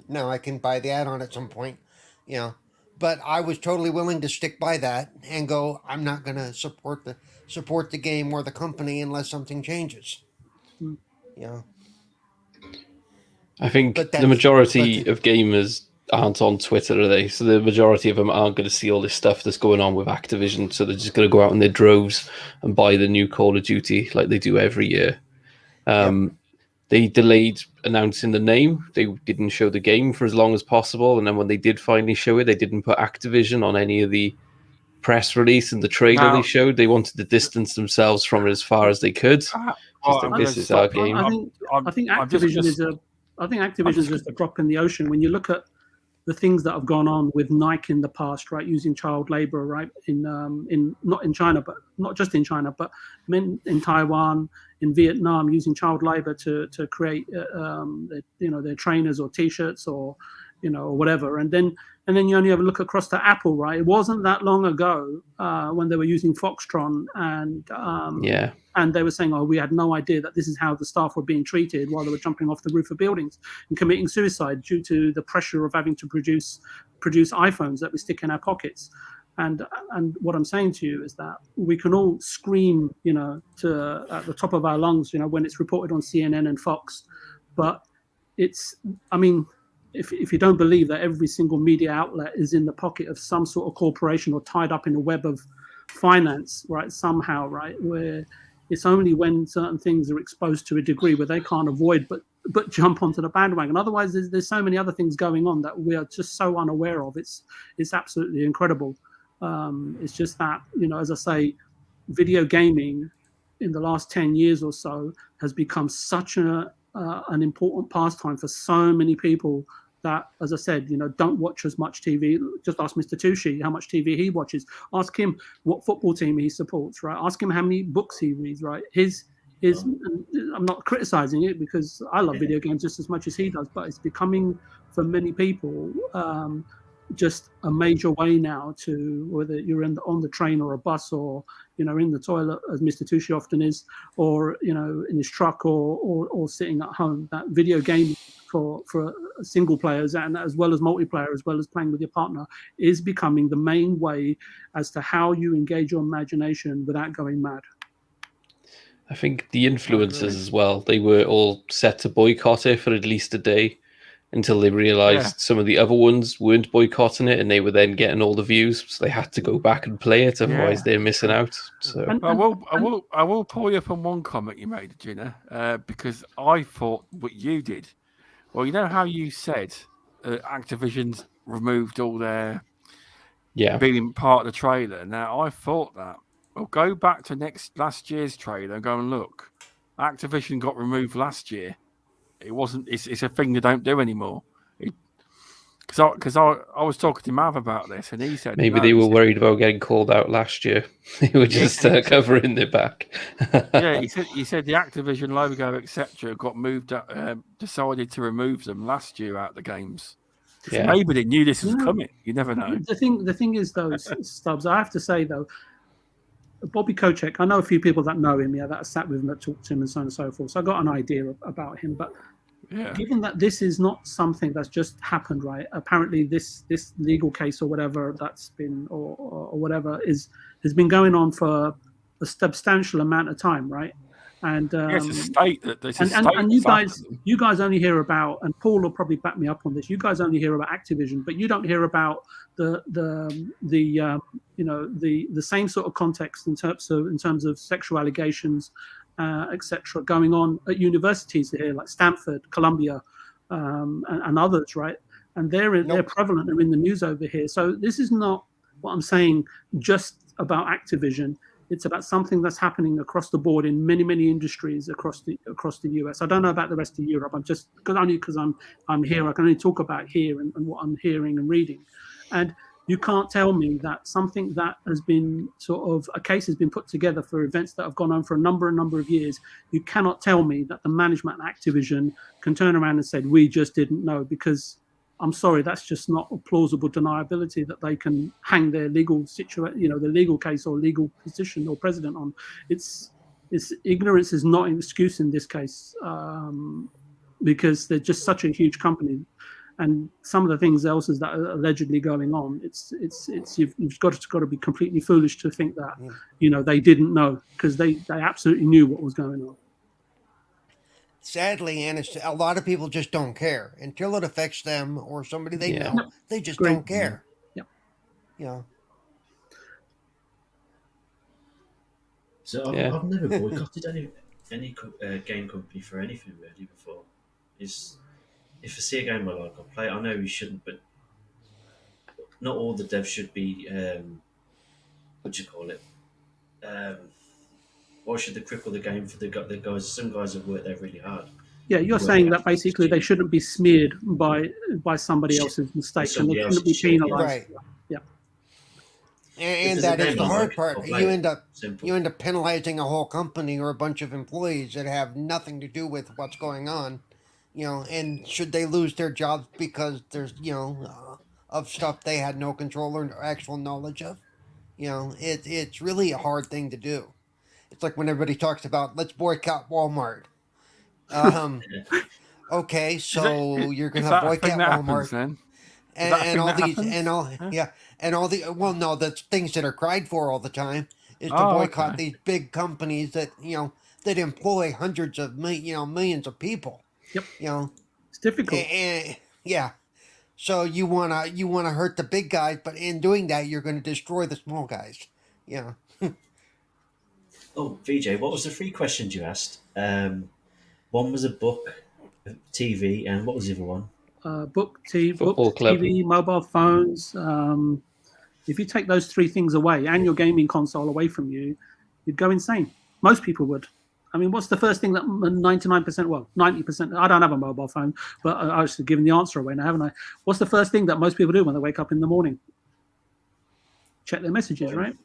Now I can buy the add-on at some point. But I was totally willing to stick by that and go, I'm not going to support the game or the company unless something changes. I think the majority of gamers aren't on Twitter, are they? So the majority of them aren't going to see all this stuff that's going on with Activision. So they're just going to go out in their droves and buy the new Call of Duty like they do every year. They delayed announcing the name. They didn't show the game for as long as possible. And then when they did finally show it, they didn't put Activision on any of the press release and the trailer they showed. They wanted to distance themselves from it as far as they could. This is our game. I think Activision is just a drop in the ocean. When you look at the things that have gone on with Nike in the past, right, using child labor, right, in not in China, but not just in China, but in Taiwan, in Vietnam, using child labor to create their trainers or T-shirts or or whatever, and then you only have a look across to Apple, right? It wasn't that long ago when they were using Foxtron and they were saying, we had no idea that this is how the staff were being treated while they were jumping off the roof of buildings and committing suicide due to the pressure of having to produce iPhones that we stick in our pockets. And what I'm saying to you is that we can all scream, at the top of our lungs, when it's reported on CNN and Fox, but if you don't believe that every single media outlet is in the pocket of some sort of corporation or tied up in a web of finance, right, somehow, right, where it's only when certain things are exposed to a degree where they can't avoid but jump onto the bandwagon. Otherwise, there's so many other things going on that we are just so unaware of. It's absolutely incredible. It's just that, as I say, video gaming in the last 10 years or so has become such an important pastime for so many people that, as I said, don't watch as much TV. Just ask Mr. Tushi how much TV he watches. Ask him what football team he supports, right? Ask him how many books he reads, right? I'm not criticizing it because I love video games just as much as he does, but it's becoming, for many people, just a major way now to, whether you're on the train or a bus or in the toilet, as Mr. Tushi often is, or in his truck or sitting at home, that video gaming for single players and as well as multiplayer, as well as playing with your partner, is becoming the main way as to how you engage your imagination without going mad. I think the influencers as well, they were all set to boycott it for at least a day until they realized some of the other ones weren't boycotting it, and they were then getting all the views, so they had to go back and play it, otherwise they're missing out. So I will pull you up on one comment you made, Ginna, because I thought what you did. Well, you know how you said Activision's removed all their being part of the trailer. Now I thought that. Well, go back to last year's trailer and go and look. Activision got removed last year. It wasn't. It's a thing they don't do anymore. Because I was talking to Mav about this, and he said maybe they were worried about getting called out last year. They were just covering their back. Yeah, he said the Activision logo, etc., got moved. Decided to remove them last year out of the games. Yeah. Maybe they knew this was coming. You never know. The thing is, though, Stubbs, I have to say though, Bobby Kotick, I know a few people that know him, that sat with him, that talked to him, and so on and so forth. So I got an idea about him. But given that this is not something that's just happened, right? Apparently, this legal case or whatever that's been or whatever has been going on for a substantial amount of time, right? And it's a state that and you guys only hear about, and Paul will probably back me up on this. You guys only hear about Activision, but you don't hear about the same sort of context in terms of sexual allegations, etc., going on at universities here like Stanford, Columbia, and others, right? And they're prevalent. They're in the news over here. So this is not what I'm saying just about Activision. It's about something that's happening across the board in many, many industries across the US. I don't know about the rest of Europe. I'm just because I'm here. I can only talk about here and what I'm hearing and reading. And you can't tell me that something that has been sort of a case has been put together for events that have gone on for a number of years. You cannot tell me that the management at Activision can turn around and say, we just didn't know, because I'm sorry, that's just not a plausible deniability that they can hang their legal the legal case or legal position or president on. It's ignorance is not an excuse in this case, because they're just such a huge company, and some of the things else that are allegedly going on. You've got to be completely foolish to think that they didn't know, because they absolutely knew what was going on. Sadly, and a lot of people just don't care until it affects them or somebody they know. They just don't care. Yeah. So I've never boycotted any game company for anything really before. If I see a game I like, I'll play it. I know you shouldn't, but not all the devs should be. What do you call it? Why should they cripple the game for the guys? Some guys have worked there really hard. Yeah, you're saying that basically they shouldn't be smeared by somebody else's mistake, and they shouldn't be penalised. Right. Yeah. And that is the hard part. You end up penalising a whole company or a bunch of employees that have nothing to do with what's going on. And should they lose their jobs because there's of stuff they had no control or actual knowledge of? It's really a hard thing to do. It's like when everybody talks about, let's boycott Walmart. Okay, so you're going to boycott Walmart. Happens, and all the things that are cried for all the time is to boycott these big companies that that employ hundreds of millions of people. Yep. It's difficult. So you wanna hurt the big guys, but in doing that, you're going to destroy the small guys. Yeah. Oh, VJ, what was the three questions you asked? One was a book, TV, and what was the other one? Book, Football club. TV, mobile phones. If you take those three things away and your gaming console away from you, you'd go insane. Most people would. I mean, what's the first thing that 99%, well, 90%, I don't have a mobile phone, but I was giving the answer away now, haven't I? What's the first thing that most people do when they wake up in the morning? Check their messages, right?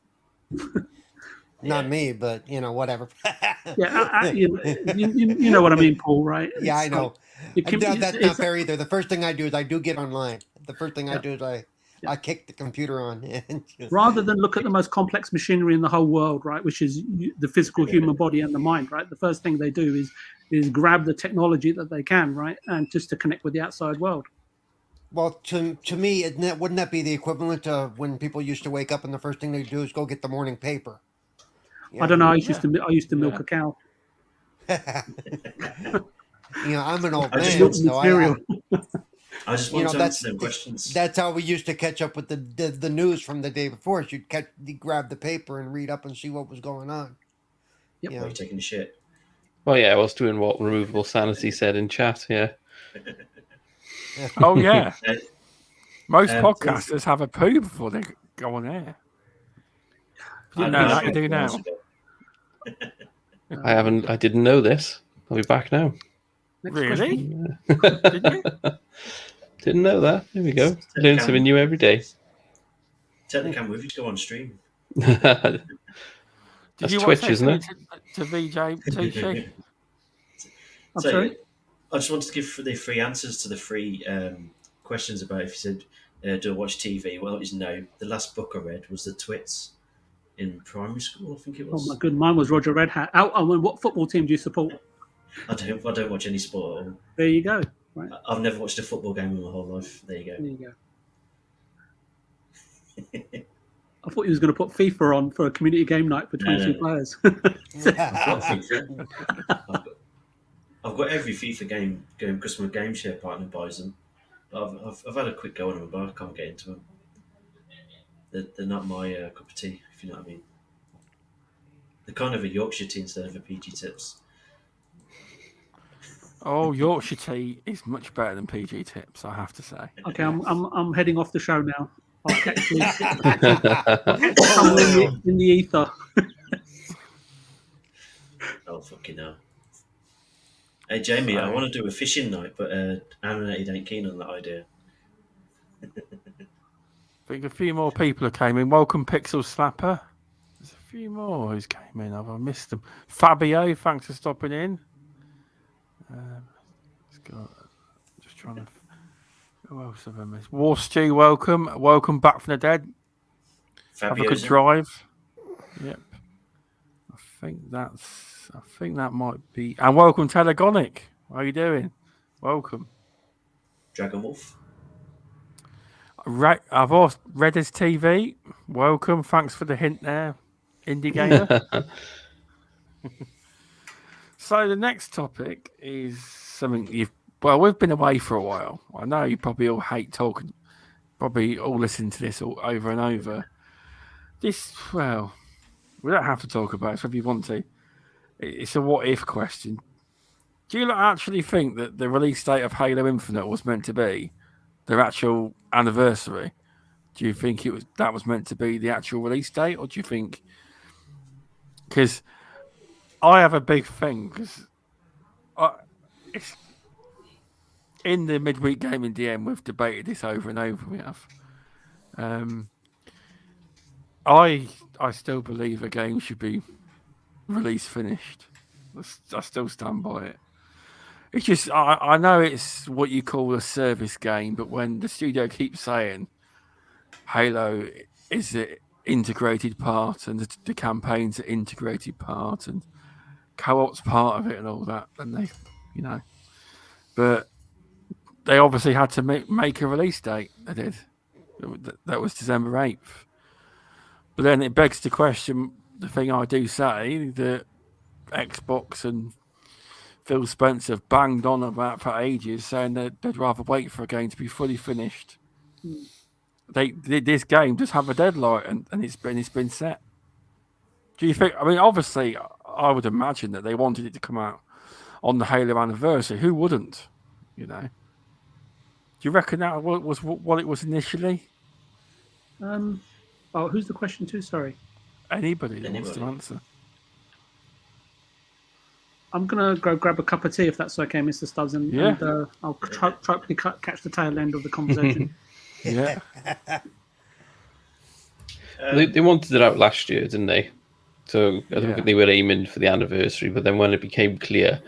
Not me, but whatever. Yeah, you know what I mean, Paul, right? Yeah, I It's know. like, That's not fair either. The first thing I do is I do get online. The first thing I do is I kick the computer on. rather than look at the most complex machinery in the whole world, right, which is the physical human body and the mind, right, the first thing they do is grab the technology that they can, right, and just to connect with the outside world. Well, to me, wouldn't that be the equivalent of when people used to wake up and the first thing they do is go get the morning paper? I don't know. I used to milk a cow. I'm an old I just man, want so I just want to answer them questions. That's how we used to catch up with the news from the day before. You'd grab the paper and read up and see what was going on. Yep. Are you taking a shit? Well, yeah, I was doing what Removable Sanity said in chat. Yeah. Oh yeah. Most podcasters please. have a poo before they go on air. You I know that, you do now. I didn't know this. I'll be back now. Really? Didn't you? Didn't know that. There we go. Learn something new every day. Take the camera with you to go on stream. That's Twitch, isn't it? To VJ Tushi. I'm sorry? I just wanted to give the three answers to the three questions about if you said, do I watch TV? Well, it's no. The last book I read was The Twits in primary school, I think it was. Oh my goodness, mine was Roger Red Hat. What football team do you support? I don't watch any sport at all. There you go. Right. I've never watched a football game in my whole life. There you go. There you go. I thought he was going to put FIFA on for a community game night for 22 players. I've got every FIFA game going because my game share partner buys them. But I've had a quick go on them, but I can't get into them. They're not my cup of tea, if you know what I mean. They're kind of a Yorkshire tea instead of a PG Tips. Oh, Yorkshire tea is much better than PG Tips, I have to say. Okay, I'm heading off the show now. I'll catch you in the ether. Oh, fucking hell. Hey, Jamie, I want to do a fishing night, but Animated ain't keen on that idea. I think a few more people have came in. Welcome, Pixel Slapper. There's a few more who's came in. I've missed them. Fabio, thanks for stopping in. Just trying to. Who else have I missed? War Stew, welcome. Welcome back from the dead. Fabio's have a good drive. Yep. I think that might be. And welcome, Telegonic. How are you doing? Welcome. Dragon Wolf. Right, I've also read his TV. Welcome. Thanks for the hint there, Indie Gamer. So the next topic is something we've been away for a while. I know you probably all hate talking, probably all listen to this all over and over. We don't have to talk about it if you want to. It's a what if question. Do you actually think that the release date of Halo Infinite was meant to be their actual anniversary? Do you think that was meant to be the actual release date, or do you think? Because I have a big thing because it's in the Midweek Gaming DM. We've debated this over and over. We have. I still believe a game should be release finished. I still stand by it. It's just I know it's what you call a service game, but when the studio keeps saying Halo is the integrated part and the campaign's an integrated part and co-op's part of it and all that, then they, but they obviously had to make a release date. They did. That was December 8th. But then it begs the question, the thing I do say, that Xbox and Phil Spencer banged on about for ages, saying that they'd rather wait for a game to be fully finished. This game just have a deadline, and it's been set. Do you think? I mean, obviously, I would imagine that they wanted it to come out on the Halo anniversary. Who wouldn't? You know. Do you reckon that was what it was initially? Who's the question to? Sorry. Anybody that wants to answer. I'm gonna go grab a cup of tea if that's okay, Mr. Stubbs, and I'll try to catch the tail end of the conversation. Yeah. They wanted it out last year, didn't they? So I don't think they were aiming for the anniversary, but then when it became clear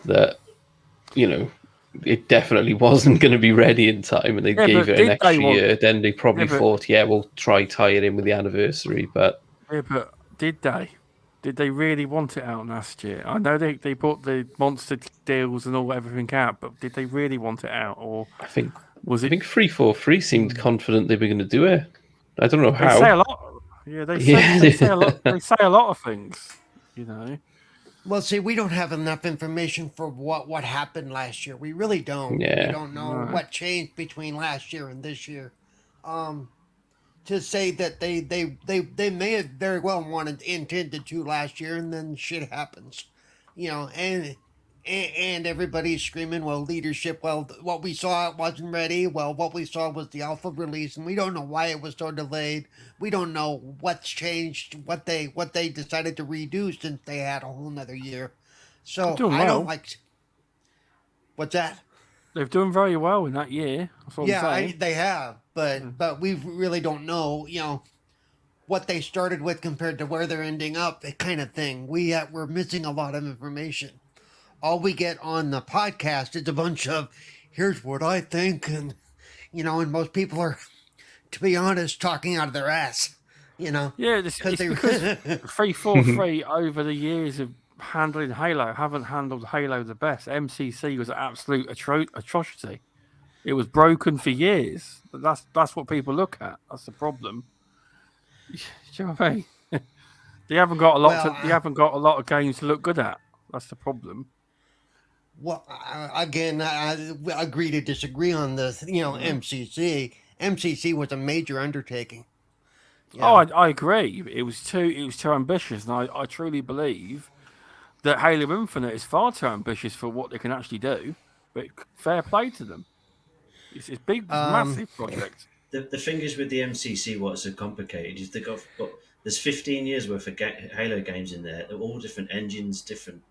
that, it definitely wasn't going to be ready in time and they gave it an extra year, then they probably thought, we'll try tie it in with the anniversary. But did they? Did they really want it out last year? I know they bought the monster deals and everything out, but did they really want it out? Or I think 343 seemed confident they were going to do it. I don't know how. They say a lot. Yeah, they say a lot. They say a lot of things. Well, see, we don't have enough information for what happened last year. We really don't. Yeah. We don't know what changed between last year and this year. To say that they may have very well intended to last year, and then shit happens, and everybody's screaming, well, leadership, well, what we saw, it wasn't ready. Well, what we saw was the alpha release, and we don't know why it was so delayed. We don't know what's changed, what they decided to redo since they had a whole nother year. So I don't like. What's that? They've done very well in that year. That's what I'm saying. They have, but we really don't know, what they started with compared to where they're ending up, that kind of thing. We're missing a lot of information. All we get on the podcast is a bunch of, here's what I think, and and most people are, to be honest, talking out of their ass, Yeah, it's because 343 over the years of handling Halo haven't handled Halo the best. MCC was an absolute atrocity. It was broken for years. That's what people look at. That's the problem. Do you know what I mean? They haven't got a lot. They haven't got a lot of games to look good at. That's the problem. Well, again, I agree to disagree on this. MCC. MCC was a major undertaking. Yeah. Oh, I agree. It was too ambitious, and I truly believe that Halo Infinite is far too ambitious for what they can actually do. But fair play to them. It's a big, massive project. The thing is with the MCC, what's so complicated is there's 15 years worth of Halo games in there. They're all different engines, different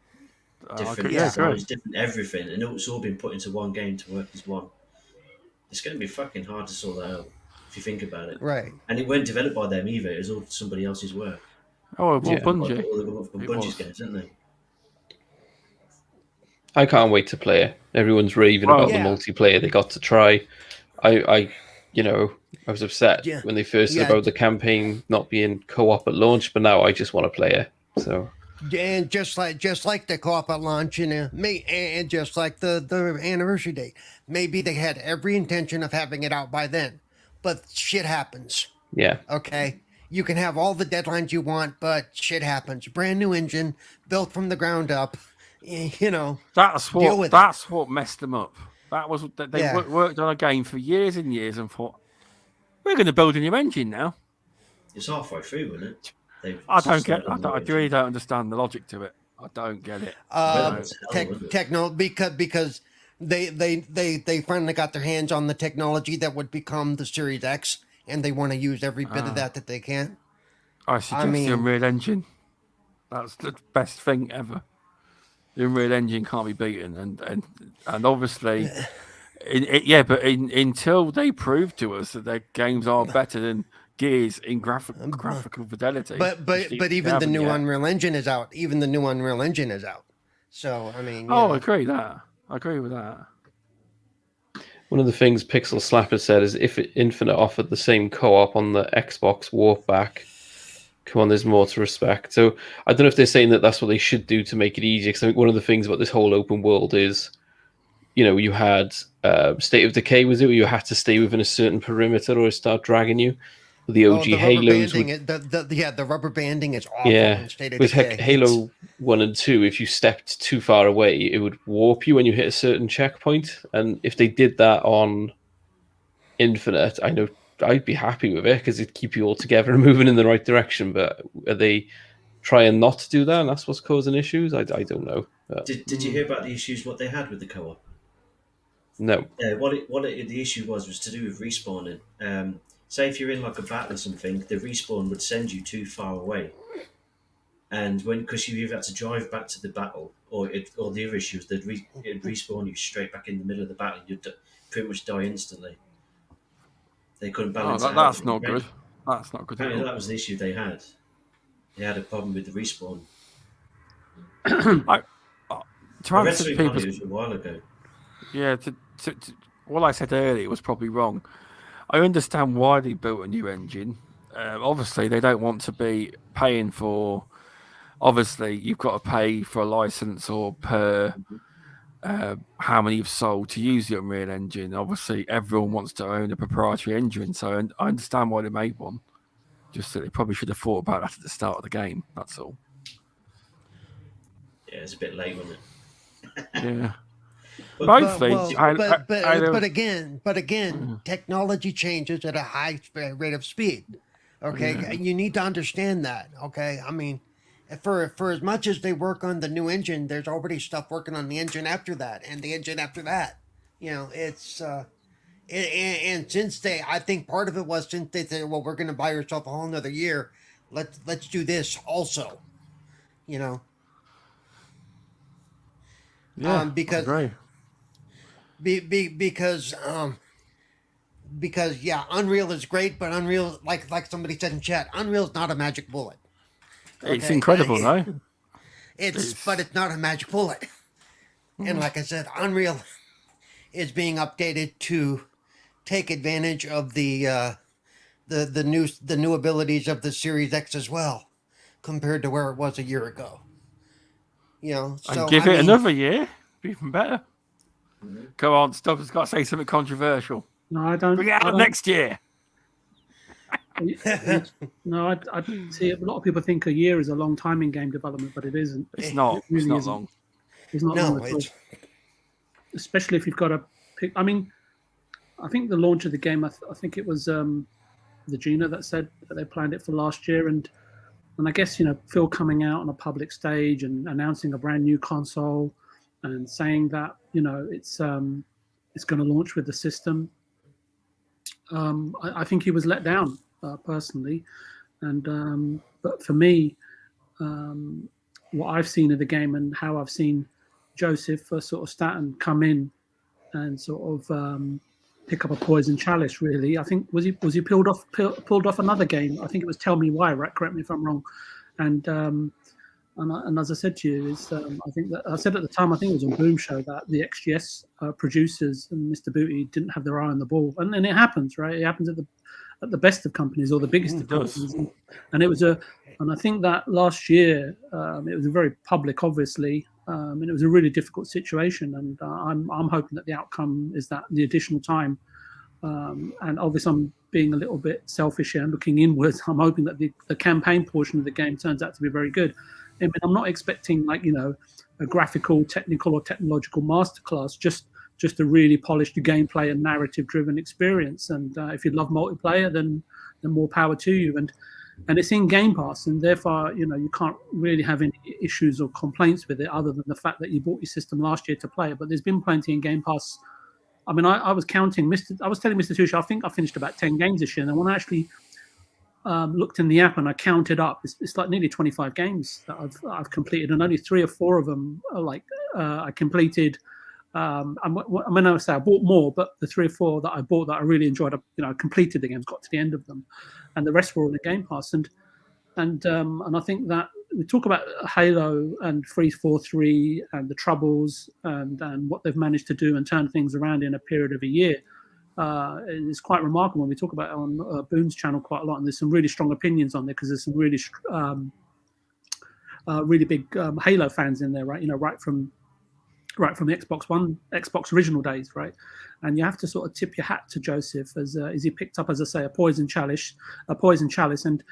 designs, different everything, and it's all been put into one game to work as one. It's going to be fucking hard to sort that out if you think about it. Right. And it weren't developed by them either. It was all somebody else's work. Oh, well, Bungie. All the Bungie's games, didn't they? I can't wait to play it. Everyone's raving about the multiplayer they got to try. I was upset when they first said about the campaign not being co-op at launch, but now I just want to play it. So. And just like the co-op at launch, and just like the anniversary date, maybe they had every intention of having it out by then, but shit happens. Yeah. Okay. You can have all the deadlines you want, but shit happens. Brand new engine built from the ground up. That's what messed them up. That was they worked on a game for years and years and thought, we're going to build a new engine now. It's halfway through, isn't it? I really don't understand the logic to it. I don't get it. Because they finally got their hands on the technology that would become the Series X, and they want to use every bit of that they can. I suggest the Unreal Engine. That's the best thing ever. The Unreal Engine can't be beaten, and obviously, until they prove to us that their games are better than Gears in graphical fidelity. But even the new Unreal Engine is out. Even the new Unreal Engine is out. So I mean, I agree with that. One of the things Pixel Slapper said is if Infinite offered the same co-op on the Xbox Warp Back. Come on, there's more to respect. So I don't know if they're saying that that's what they should do to make it easier. Because I think one of the things about this whole open world is, you had State of Decay, was it, where you had to stay within a certain perimeter or it start dragging you. The OG the Halos. The rubber banding is awful in State of with Decay. Halo 1 and 2, if you stepped too far away, it would warp you when you hit a certain checkpoint. And if they did that on Infinite, I know I'd be happy with it because it'd keep you all together and moving in the right direction. But are they trying not to do that, and that's what's causing issues? I don't know. But... Did you hear about the issues what they had with the co-op? No. The issue was to do with respawning. Say if you're in like a battle or something, the respawn would send you too far away, and because you either had to drive back to the battle, or the other issue was it'd respawn you straight back in the middle of the battle. You'd pretty much die instantly. They couldn't balance it out. That's not good. That's not good. Apparently, that was the issue they had. They had a problem with the respawn. To answer people a while ago. Yeah, what I said earlier was probably wrong. I understand why they built a new engine. Obviously, they don't want to be paying for. Obviously, you've got to pay for a license or per how many you've sold to use the Unreal Engine. Obviously, everyone wants to own a proprietary engine, so I understand why they made one. Just that they probably should have thought about that at the start of the game. That's all. Yeah, it's a bit late, wasn't it? Yeah. But again, technology changes at a high rate of speed. Okay, you need to understand that. Okay, I mean, for as much as they work on the new engine, there's already stuff working on the engine after that, and the engine after that. You know, it's and since I think part of it was since they said, well, we're going to buy ourselves a whole another year, let's do this also. You know. Yeah, because Unreal is great, but Unreal, like somebody said in chat, Unreal's not a magic bullet. Okay? It's incredible, though. But it's not a magic bullet. And like I said, Unreal is being updated to take advantage of the new abilities of the Series X as well, compared to where it was a year ago. You know, so and give it another year, even better. Come on, Stubbs has got to say something controversial. No, I don't. Bring it out next year. No, I see. A lot of people think a year is a long time in game development, but it isn't. It's not. Really it's not isn't. Long. It's not long at all. Especially if you've got to pick. I mean, I think the launch of the game. I think it was the Ginna that said that they planned it for last year, and I guess Phil coming out on a public stage and announcing a brand new console and saying that it's going to launch with the system. I think he was let down personally, and but for me, what I've seen of the game and how I've seen Joseph sort of Staten come in and sort of pick up a poison chalice. Really, I think was he pulled off another game. I think it was Tell Me Why. Right, correct me if I'm wrong. And as I said to you, I think that I said at the time, I think it was on Boom Show, that the XGS producers and Mr. Booty didn't have their eye on the ball, and it happens, right? It happens at the best of companies or the biggest of companies, and it was and I think that last year it was a very public, obviously, and it was a really difficult situation, and I'm hoping that the outcome is that the additional time, and obviously I'm being a little bit selfish here and looking inwards. I'm hoping that the campaign portion of the game turns out to be very good. I mean, I'm not expecting a graphical, technical, or technological masterclass. Just a really polished gameplay and narrative-driven experience. And if you love multiplayer, then more power to you. And it's in Game Pass, and therefore you can't really have any issues or complaints with it, other than the fact that you bought your system last year to play it. But there's been plenty in Game Pass. I mean, I was counting. I was telling Mr. Tushi, I think I finished about 10 games this year, and when I actually looked in the app and I counted up, it's like nearly 25 games that I've completed, and only 3 or 4 of them are I completed. And when I say I bought more, but the 3 or 4 that I bought that I really enjoyed, I completed the games, got to the end of them, and the rest were all in Game Pass. And I think that we talk about Halo and 343 and the troubles and what they've managed to do and turn things around in a period of a year. It's quite remarkable. We talk about it on Boom's channel quite a lot, and there's some really strong opinions on there because there's some really big Halo fans in there, right? Right from right from the Xbox original days, right? And you have to sort of tip your hat to Joseph as he picked up, as I say, a poison chalice, and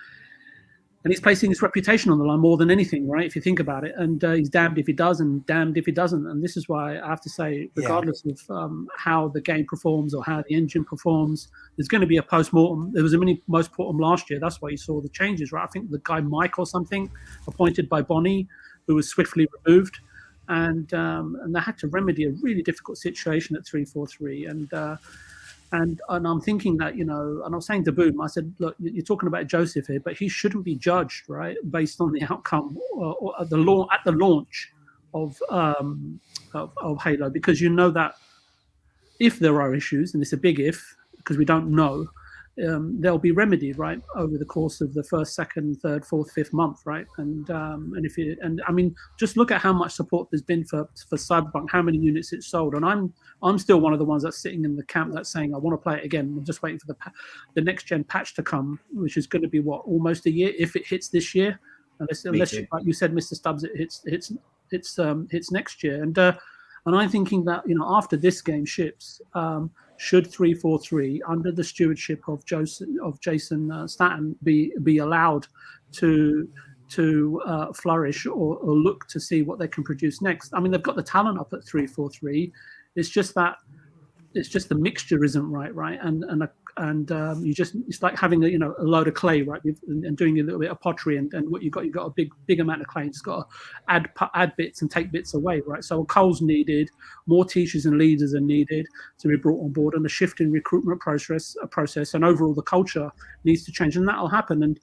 he's placing his reputation on the line more than anything, right? If you think about it, and he's damned if he does, and damned if he doesn't. And this is why I have to say, regardless of how the game performs or how the engine performs, there's going to be a post-mortem. There was a mini post-mortem last year. That's why you saw the changes, right? I think the guy Mike or something, appointed by Bonnie, who was swiftly removed, and they had to remedy a really difficult situation at 343, and I'm thinking that, and I was saying to Boom, I said, look, you're talking about Joseph here, but he shouldn't be judged, right, based on the outcome or at the launch of Halo, because that if there are issues, and it's a big if, because we don't know, they'll be remedied, right, over the course of the first, second, third, fourth, fifth month, right? And I mean, just look at how much support there's been for Cyberpunk, how many units it's sold, and I'm still one of the ones that's sitting in the camp that's saying I want to play it again. I'm just waiting for the next gen patch to come, which is going to be almost a year if it hits this year, unless like you said, Mr. Stubbs, it hits next year, and I'm thinking that after this game ships. Should 343, under the stewardship of Jason Staton, be allowed to flourish or look to see what they can produce next? I mean, they've got the talent up at 343. It's just the mixture isn't right, and it's like having a load of clay, right, and doing a little bit of pottery, and what you've got a big amount of clay. It's got to add bits and take bits away, right? So coal's needed, more teachers and leaders are needed to be brought on board, and a shift in recruitment process, and overall the culture needs to change, and that'll happen. And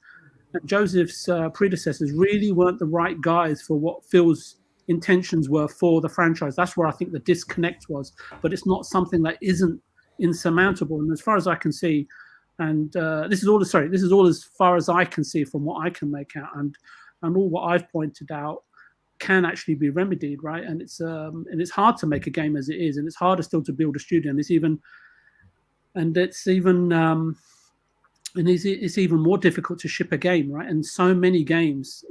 Joseph's predecessors really weren't the right guys for what Phil's intentions were for the franchise. That's where I think the disconnect was, but it's not something that isn't insurmountable. And as far as I can see, and this is all as far as I can see from what I can make out, and all what I've pointed out can actually be remedied, right? And it's hard to make a game as it is, and it's harder still to build a studio, and it's even more difficult to ship a game, right? And so many games,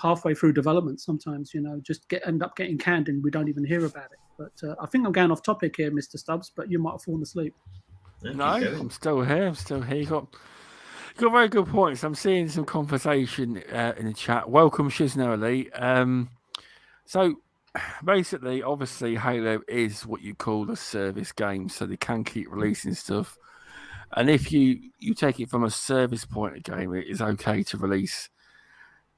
halfway through development, sometimes, just end up getting canned and we don't even hear about it. But I think I'm going off topic here, Mr. Stubbs, but you might have fallen asleep. No, I'm still here. You got very good points. I'm seeing some conversation in the chat. Welcome, Shizno Elite. So basically, obviously, Halo is what you call a service game, so they can keep releasing stuff. And if you take it from a service point of game, it is okay to release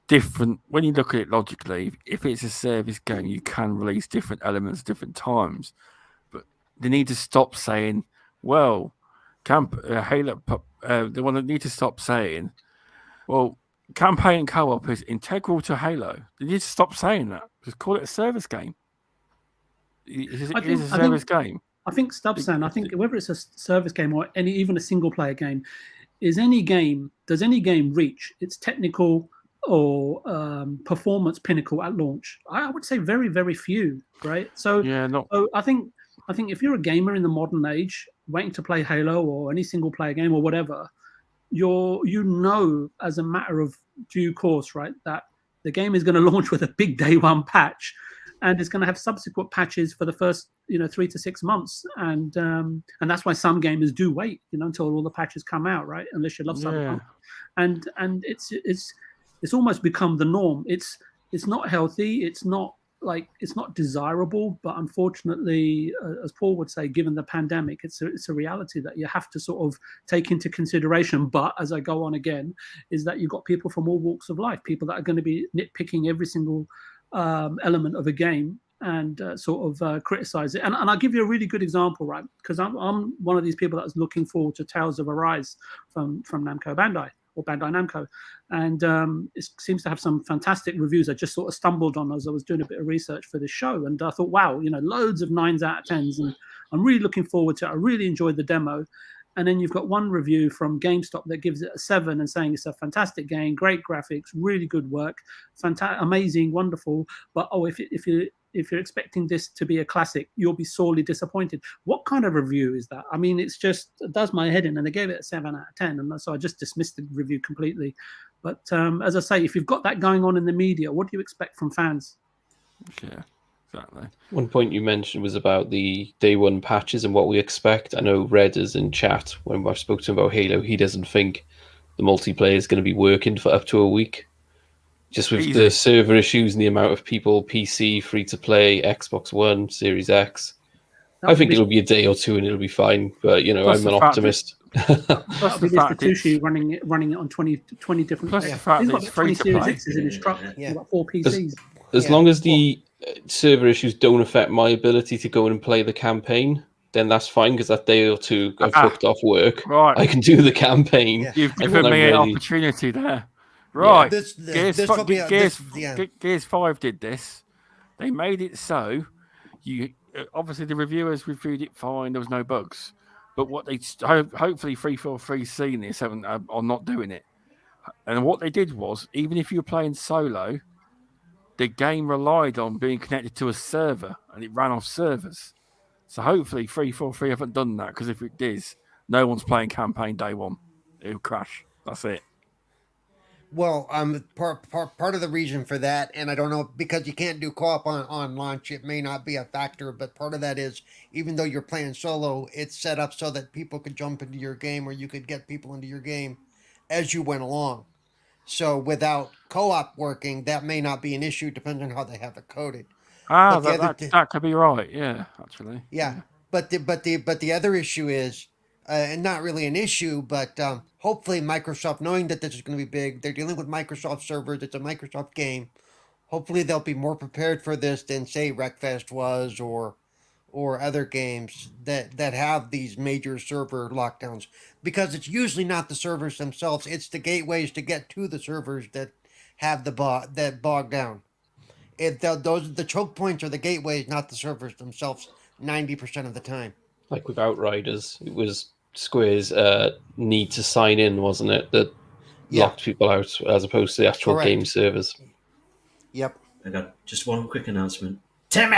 different. When you look at it logically, if it's a service game, you can release different elements different times. But they need to stop saying, well, Halo. They need to stop saying, well, campaign co-op is integral to Halo. They need to stop saying that. Just call it a service game. It is a service game. I think Stubbs, I think whether it's a service game or even a single player game, does any game reach its technical or performance pinnacle at launch? I would say very, very few, right? So, so I think if you're a gamer in the modern age waiting to play Halo or any single player game or whatever, as a matter of due course, right, that the game is going to launch with a big day one patch, and it's going to have subsequent patches for the first 3 to 6 months, and that's why some gamers do wait until all the patches come out, right? Unless you love Cyberpunk, and it's almost become the norm. It's not healthy. It's not desirable, but unfortunately, as Paul would say, given the pandemic, it's a reality that you have to sort of take into consideration. But as I go on again, is that you've got people from all walks of life, people that are going to be nitpicking every single element of a game and criticize it. And I'll give you a really good example, right? Because I'm one of these people that's looking forward to Tales of Arise from Namco Bandai, or Bandai Namco, and it seems to have some fantastic reviews. I just sort of stumbled on as I was doing a bit of research for this show, and I thought, wow, loads of 9s out of 10s, and I'm really looking forward to it. I really enjoyed the demo. And then you've got one review from GameStop that gives it a 7 and saying it's a fantastic game, great graphics, really good work, amazing, wonderful. But if you're expecting this to be a classic, you'll be sorely disappointed. What kind of review is that? I mean, it does my head in. And they gave it a 7 out of 10, and so I just dismissed the review completely. But as I say, if you've got that going on in the media, what do you expect from fans? Yeah. Exactly. One point you mentioned was about the day one patches and what we expect. I know Red is in chat when I spoke to him about Halo. He doesn't think the multiplayer is going to be working for up to a week. Just with the server issues and the amount of people, PC, free to play, Xbox One, Series X. I think it'll be a day or two and it'll be fine. But, I'm an optimist. Plus the fact tushi running it on 20 different. Plus the fact that it's free to play. X's in his truck. He's got 4 PCs. As long as the server issues don't affect my ability to go in and play the campaign, then that's fine, because that day or two I've booked off work. Right. I can do the campaign. Yeah. You've given me an opportunity there. Right. Yeah. Gears 5 did this. They made it so obviously the reviewers reviewed it fine. There was no bugs. But what they hopefully 343's seen this are not doing it. And what they did was, even if you were playing solo, the game relied on being connected to a server, and it ran off servers. So hopefully 343 haven't done that, because if it is, no one's playing campaign day one. It'll crash. That's it. Well, part of the reason for that, and I don't know, because you can't do co-op on launch, it may not be a factor, but part of that is, even though you're playing solo, it's set up so that people could jump into your game, or you could get people into your game as you went along. So without co-op working, that may not be an issue, depending on how they have it coded. That could be right. Yeah, actually. Yeah. But the other issue is, and not really an issue, but hopefully Microsoft, knowing that this is going to be big, they're dealing with Microsoft servers. It's a Microsoft game. Hopefully they'll be more prepared for this than, say, Wreckfest was, or other games that have these major server lockdowns, because it's usually not the servers themselves. It's the gateways to get to the servers that have that bog down. The choke points are the gateways, not the servers themselves, 90% of the time. Like with Outriders, it was Square's need to sign in, wasn't it, that locked people out, as opposed to the actual game servers. Yep. I got just one quick announcement. Timmy!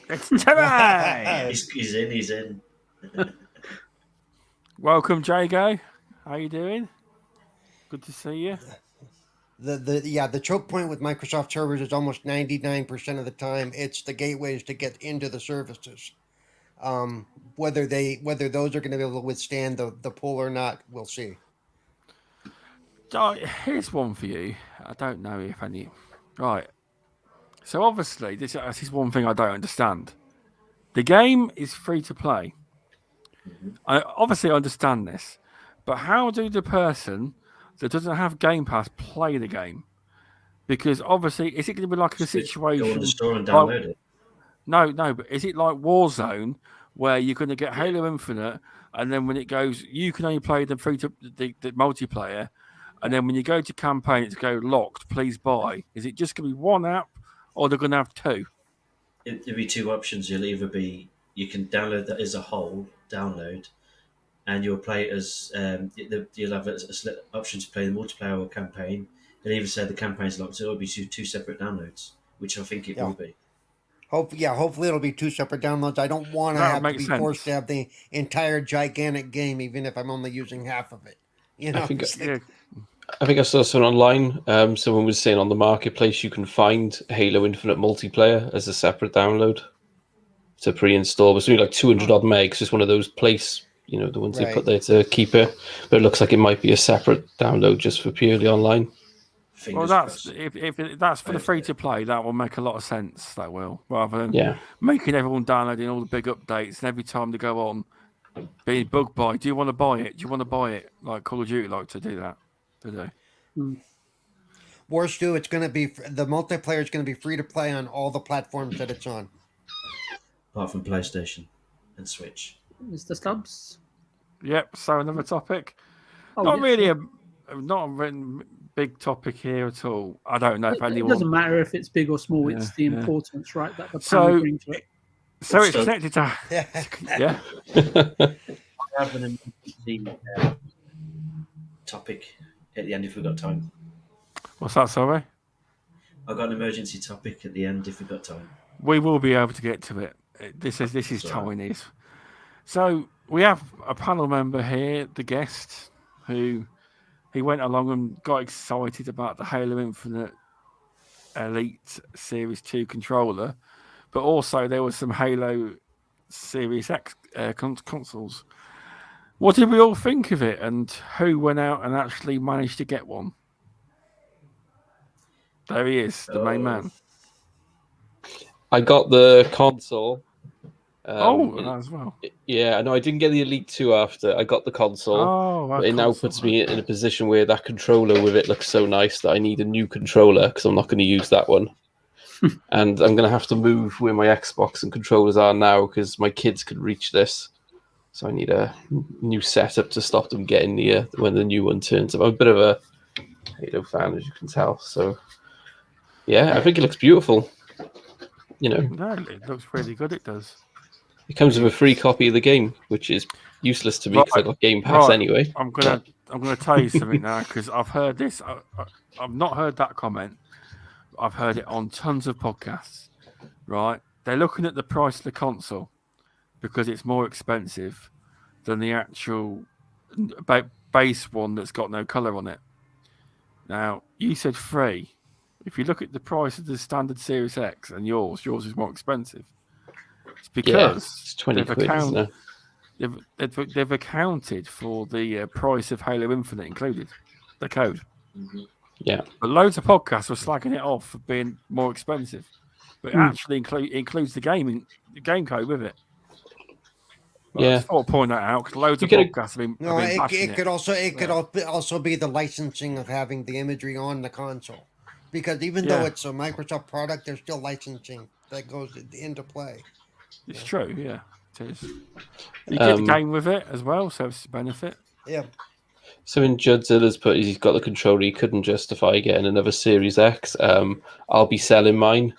It's Timmy! He's in. Welcome, Jago. How you doing? Good to see you. The choke point with Microsoft servers is almost 99% of the time it's the gateways to get into the services. Whether those are going to be able to withstand the pull or not, we'll see. Here's one for you. I don't know if any. Right. So obviously, this is one thing I don't understand. The game is free to play. I obviously understand this, but how do the person that doesn't have Game Pass play the game? Because obviously, is it going to be like a situation? Go on the store and download it. No, but is it like Warzone, where you're going to get Halo Infinite, and then when it goes, you can only play the multiplayer, and then when you go to campaign, it's go locked, please buy. Is it just going to be one app, or they're going to have two? There'll be two options. You'll either be, you can download that as a whole, download, and you'll play it as, you'll have an option to play the multiplayer or campaign. They'll either say the campaign's locked, so it'll be two separate downloads, which I think it will be. Hopefully it'll be two separate downloads. I don't want to have to be forced to have the entire gigantic game, even if I'm only using half of it. I think I saw something online. Someone was saying on the marketplace you can find Halo Infinite multiplayer as a separate download to pre-install. It's only like 200 odd megs. It's one of those the ones they put there to keep it. But it looks like it might be a separate download just for purely online. Well, if that's for the free to play, that will make a lot of sense. That will, rather than making everyone downloading all the big updates and every time they go on being bugged by, do you want to buy it? Do you want to buy it? Like Call of Duty like to do that, do they? Worse too, it's going to be the multiplayer is going to be free to play on all the platforms that it's on, apart from PlayStation and Switch. Mr. Stubbs. Yep. So another topic. Not really a big topic here at all. I don't know if anyone. It doesn't matter if it's big or small. It's the importance, right? That the panel brings to it. So it's connected to. Yeah. I have an emergency topic at the end if we've got time. What's that, sorry? I've got an emergency topic at the end if we've got time. We will be able to get to it. This is tiny. So we have a panel member here, the guest, who he went along and got excited about the Halo Infinite Elite Series 2 controller, but also there was some Halo Series X consoles. What did we all think of it, and who went out and actually managed to get one? There he is, the main man. I got the console. As well. Yeah, no, I didn't get the Elite 2 after. I got the console. But it now puts me in a position where that controller with it looks so nice that I need a new controller because I'm not going to use that one. And I'm going to have to move where my Xbox and controllers are now because my kids can reach this. So I need a new setup to stop them getting near when the new one turns up. I'm a bit of a Halo fan, as you can tell. So, yeah, I think it looks beautiful. You know, No, it looks really good. It does. It comes with a free copy of the game, which is useless to me because I got Game Pass anyway. I'm gonna tell you something now because I've heard this. I've not heard that comment. I've heard it on tons of podcasts. Right? They're looking at the price of the console because it's more expensive than the actual base one that's got no color on it. Now, you said free. If you look at the price of the standard Series X and yours is more expensive. It's because it's 20 quid, isn't it? they've accounted for the price of Halo Infinite included, the code. Mm-hmm. Yeah. But loads of podcasts were slagging it off for being more expensive. But it actually includes the game code with it. But I just thought I'd point that out because loads of podcasts have been. No, it could also be the licensing of having the imagery on the console, because even though it's a Microsoft product, there's still licensing that goes into play. It's true, yeah, it is. You get the game with it as well, so it's a benefit. Yeah. So in Judzilla's put, he's got the controller. He couldn't justify getting another Series X. I'll be selling mine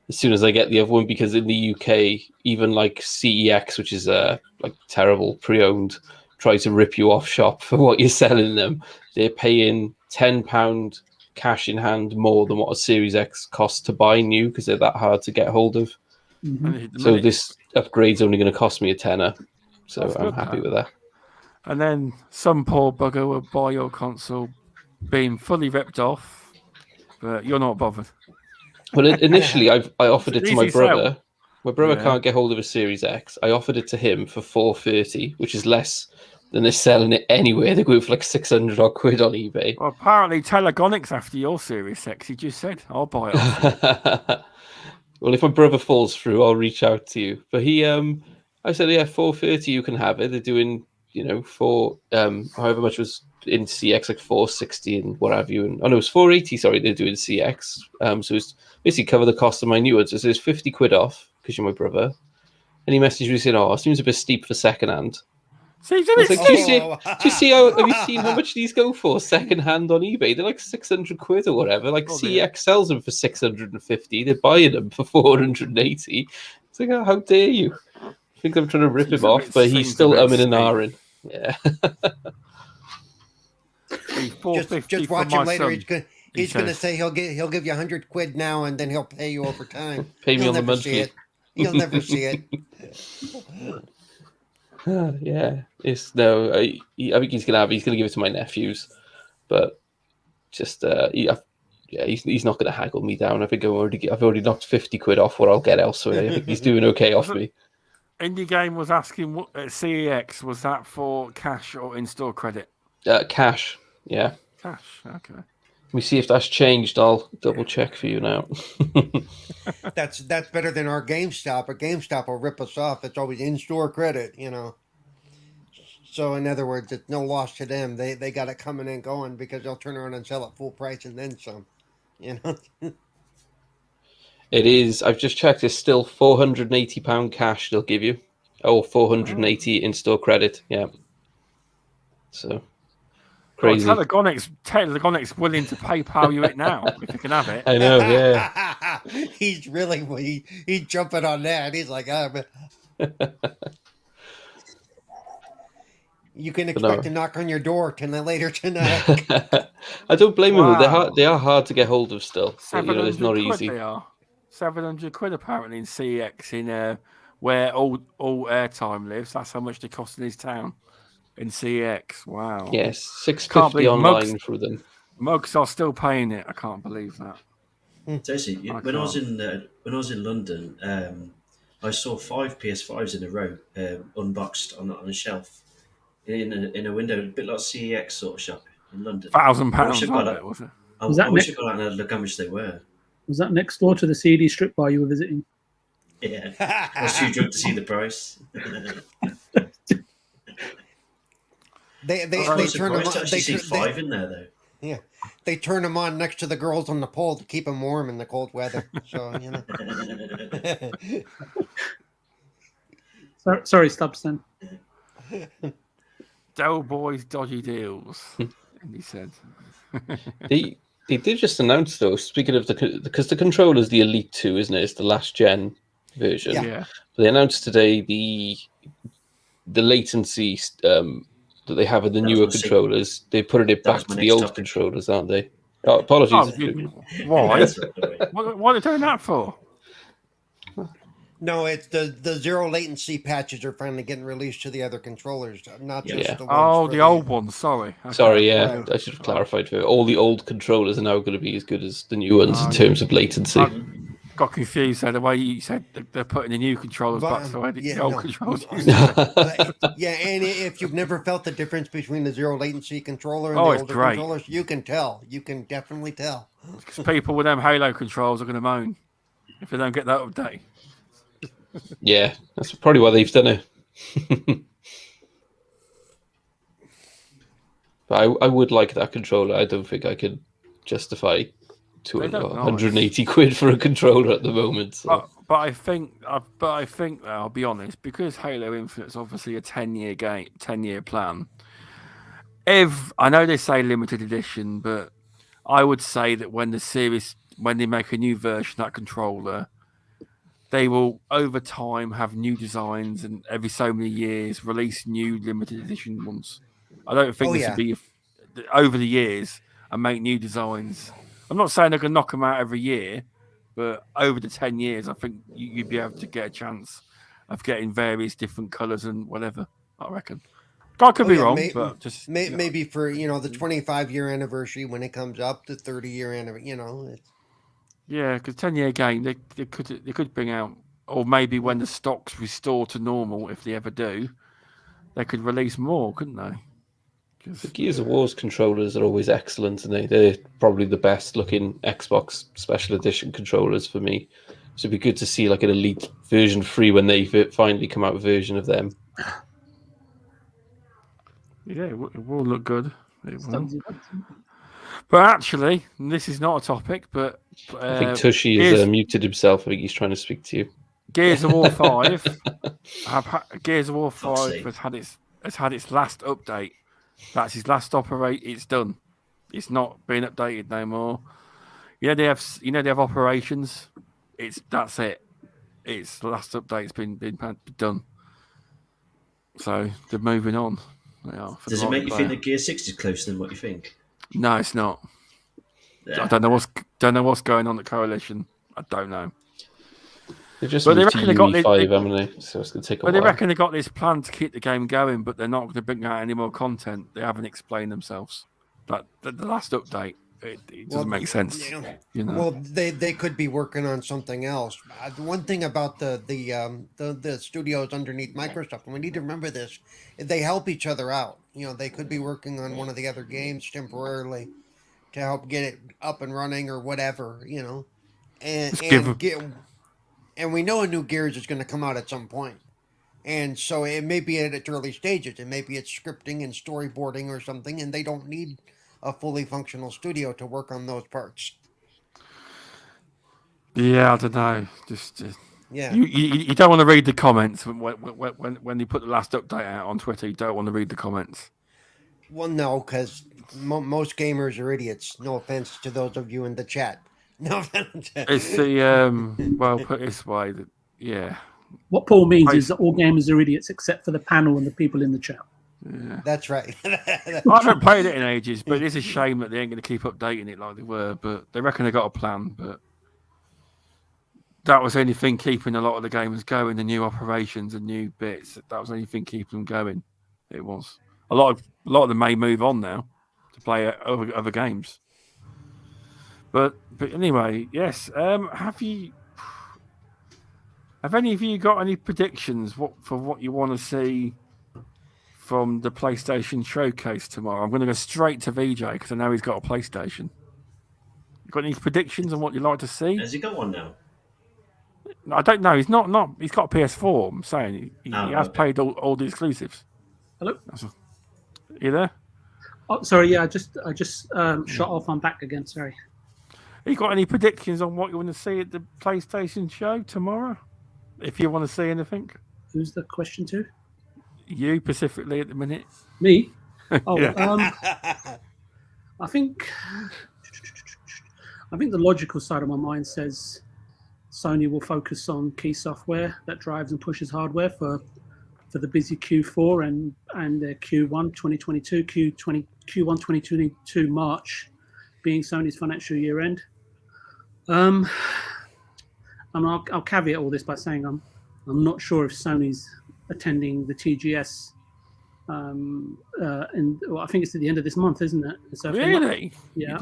as soon as I get the other one because in the UK, even like CEX, which is like terrible pre-owned, try to rip you off shop for what you're selling them. They're paying £10 cash in hand more than what a Series X costs to buy new because they're that hard to get hold of. Mm-hmm. So this upgrade's only going to cost me £10. So I'm happy with that. And then some poor bugger will buy your console being fully ripped off, but you're not bothered. Well, initially I offered it to my brother. Sell. My brother can't get hold of a Series X. I offered it to him for $430, which is less than they're selling it anywhere. They go for like 600 odd quid on eBay. Well, apparently Telegonic's after your Series X. He just said, I'll buy it off. Well, if my brother falls through, I'll reach out to you. But I said, yeah, $430, you can have it. They're doing, for however much was in CX, like $460 and what have you. And it was $480. Sorry, they're doing CX. So it's basically cover the cost of my new one. So it's 50 quid off because you're my brother. And he messaged me saying, "Oh, it seems a bit steep for second hand." Seems a bit steep. Do you see have you seen how much these go for second hand on eBay? They're like 600 quid or whatever. Like CX sells them for 650. They're buying them for 480. It's like, how dare you? I think I'm trying to rip him off, but he's still umming and ahhing. Yeah. just watch him later. He's gonna say he'll give you 100 quid now, and then he'll pay you over time. Pay me on the monthly. You'll never see it. Yeah, I think he's gonna give it to my nephews, but just he's not gonna haggle me down. I think I've already knocked 50 quid off what I'll get elsewhere. I think he's doing okay off me. Indie Game was asking what CEX was that for cash or in-store credit? Cash, yeah. Cash, okay. Let me see if that's changed. I'll double check for you now. That's better than our GameStop. Our GameStop will rip us off. It's always in-store credit, So in other words, it's no loss to them. They got it coming and going because they'll turn around and sell it full price and then some. It is. I've just checked. It's still £480 cash they'll give you. Oh, 480 in-store credit. Yeah. So. Crazy. Well, Telegonic's willing to PayPal you it now if you can have it. I know, yeah. He's jumping on that. He's like, you can expect to knock on your door later tonight. I don't blame them. They are hard to get hold of still. So, it's not easy. They are 700 quid apparently in CX in where all airtime lives. That's how much they cost in his town. In CX, wow. Yes, $650 online for them. Mugs are still paying it. I can't believe that. Seriously, when I was in London, I saw 5 PS5s in a row, unboxed on a shelf in a window, a bit like CEX sort of shop in London. £1,000 on it, was it? I wish I got out and had a look how much they were. Was that next door to the CD strip bar you were visiting? Yeah, I was too drunk to see the price. They turn them on. They see 5 in there though. Yeah, they turn them on next to the girls on the pole to keep them warm in the cold weather. So Sorry, Stubbs. Then Dell Boys dodgy deals. He said. They did just announce though. Speaking of because the controller's the Elite 2, isn't it? It's the last gen version. Yeah. They announced today the latency that they have in the newer controllers. They put it back to the old controllers, aren't they? Oh, apologies. Why? What are they doing that for? no, it's the zero latency patches are finally getting released to the other controllers, not just the ones. Oh, the old ones. Sorry. Okay. Sorry, yeah, I should have clarified. For all the old controllers are now going to be as good as the new ones in terms of latency. Got confused there, the way you said they're putting the new controllers back to the way the old controllers. Yeah, and if you've never felt the difference between the zero latency controller and the older controllers, you can tell. You can definitely tell. Because people with them Halo controls are going to moan if they don't get that update. Yeah, that's probably why they've done it. But I would like that controller. I don't think I could justify 180 quid for a controller at the moment. So. But I think I'll be honest, because Halo Infinite's obviously a 10-year plan. I know they say limited edition, but I would say that when they make a new version of that controller, they will over time have new designs and every so many years release new limited edition ones. I don't think this would be over the years and make new designs. I'm not saying they're going to knock them out every year, but over the 10 years, I think you'd be able to get a chance of getting various different colours and whatever, I reckon. I could be wrong, but just... Maybe for, the 25-year anniversary when it comes up, the 30-year anniversary, Yeah, because 10-year game, they could bring out... Or maybe when the stocks restore to normal, if they ever do, they could release more, couldn't they? The Gears of War's controllers are always excellent, and they're probably the best looking Xbox Special Edition controllers for me. So it'd be good to see like an Elite version 3 when they finally come out with a version of them. Yeah, it will look good. It will. But actually, this is not a topic, but... I think Tushi has muted himself. I think he's trying to speak to you. Gears of War 5... Gears of War 5 has had its last update. That's his last operate. It's done. It's not being updated no more. They have operations. That's it. It's the last update's been done. So they're moving on. They are. Does it make you think that Gear 6 is closer than what you think? No, it's not. Yeah. I don't know what's going on at Coalition. I don't know. They've just moved to UE5, haven't they? So it's going to take a while. They reckon they got this plan to keep the game going, but they're not going to bring out any more content. They haven't explained themselves. But the last update, it doesn't make sense. Well, they could be working on something else. The one thing about the studios underneath Microsoft, and we need to remember this, they help each other out. They could be working on one of the other games temporarily to help get it up and running or whatever. And we know a new Gears is going to come out at some point. And so it may be at its early stages. And maybe it's scripting and storyboarding or something. And they don't need a fully functional studio to work on those parts. Yeah, I don't know. You don't want to read the comments when you put the last update out on Twitter. You don't want to read the comments. Well, no, because most gamers are idiots. No offense to those of you in the chat. No, it's the well, put it this way, What Paul means is that all gamers are idiots except for the panel and the people in the chat. Yeah, that's right. I haven't played it in ages, but it is a shame that they ain't going to keep updating it like they were. But they reckon they got a plan. But that was the only thing keeping a lot of the gamers going. The new operations and new bits. That was the only thing keeping them going. It was a lot of them may move on now to play other games. But anyway, yes. Have any of you got any predictions for what you want to see from the PlayStation showcase tomorrow? I'm going to go straight to VJ because I know he's got a PlayStation. You got any predictions on what you'd like to see? Has he got one now? I don't know. He's not. He's got a PS4. I'm saying he has okay. played all the exclusives. Hello. You there? Oh, sorry. Yeah, I just shut off. I'm back again. Sorry. You got any predictions on what you want to see at the PlayStation show tomorrow? If you want to see anything. Who's the question to? You specifically at the minute. Me? Oh, Yeah. I think the logical side of my mind says Sony will focus on key software that drives and pushes hardware for the busy Q4 and their Q1 2022, Q1 2022 March being Sony's financial year end. And I'll caveat all this by saying I'm not sure if Sony's attending the TGS. I think it's at the end of this month, isn't it? So really? Yeah.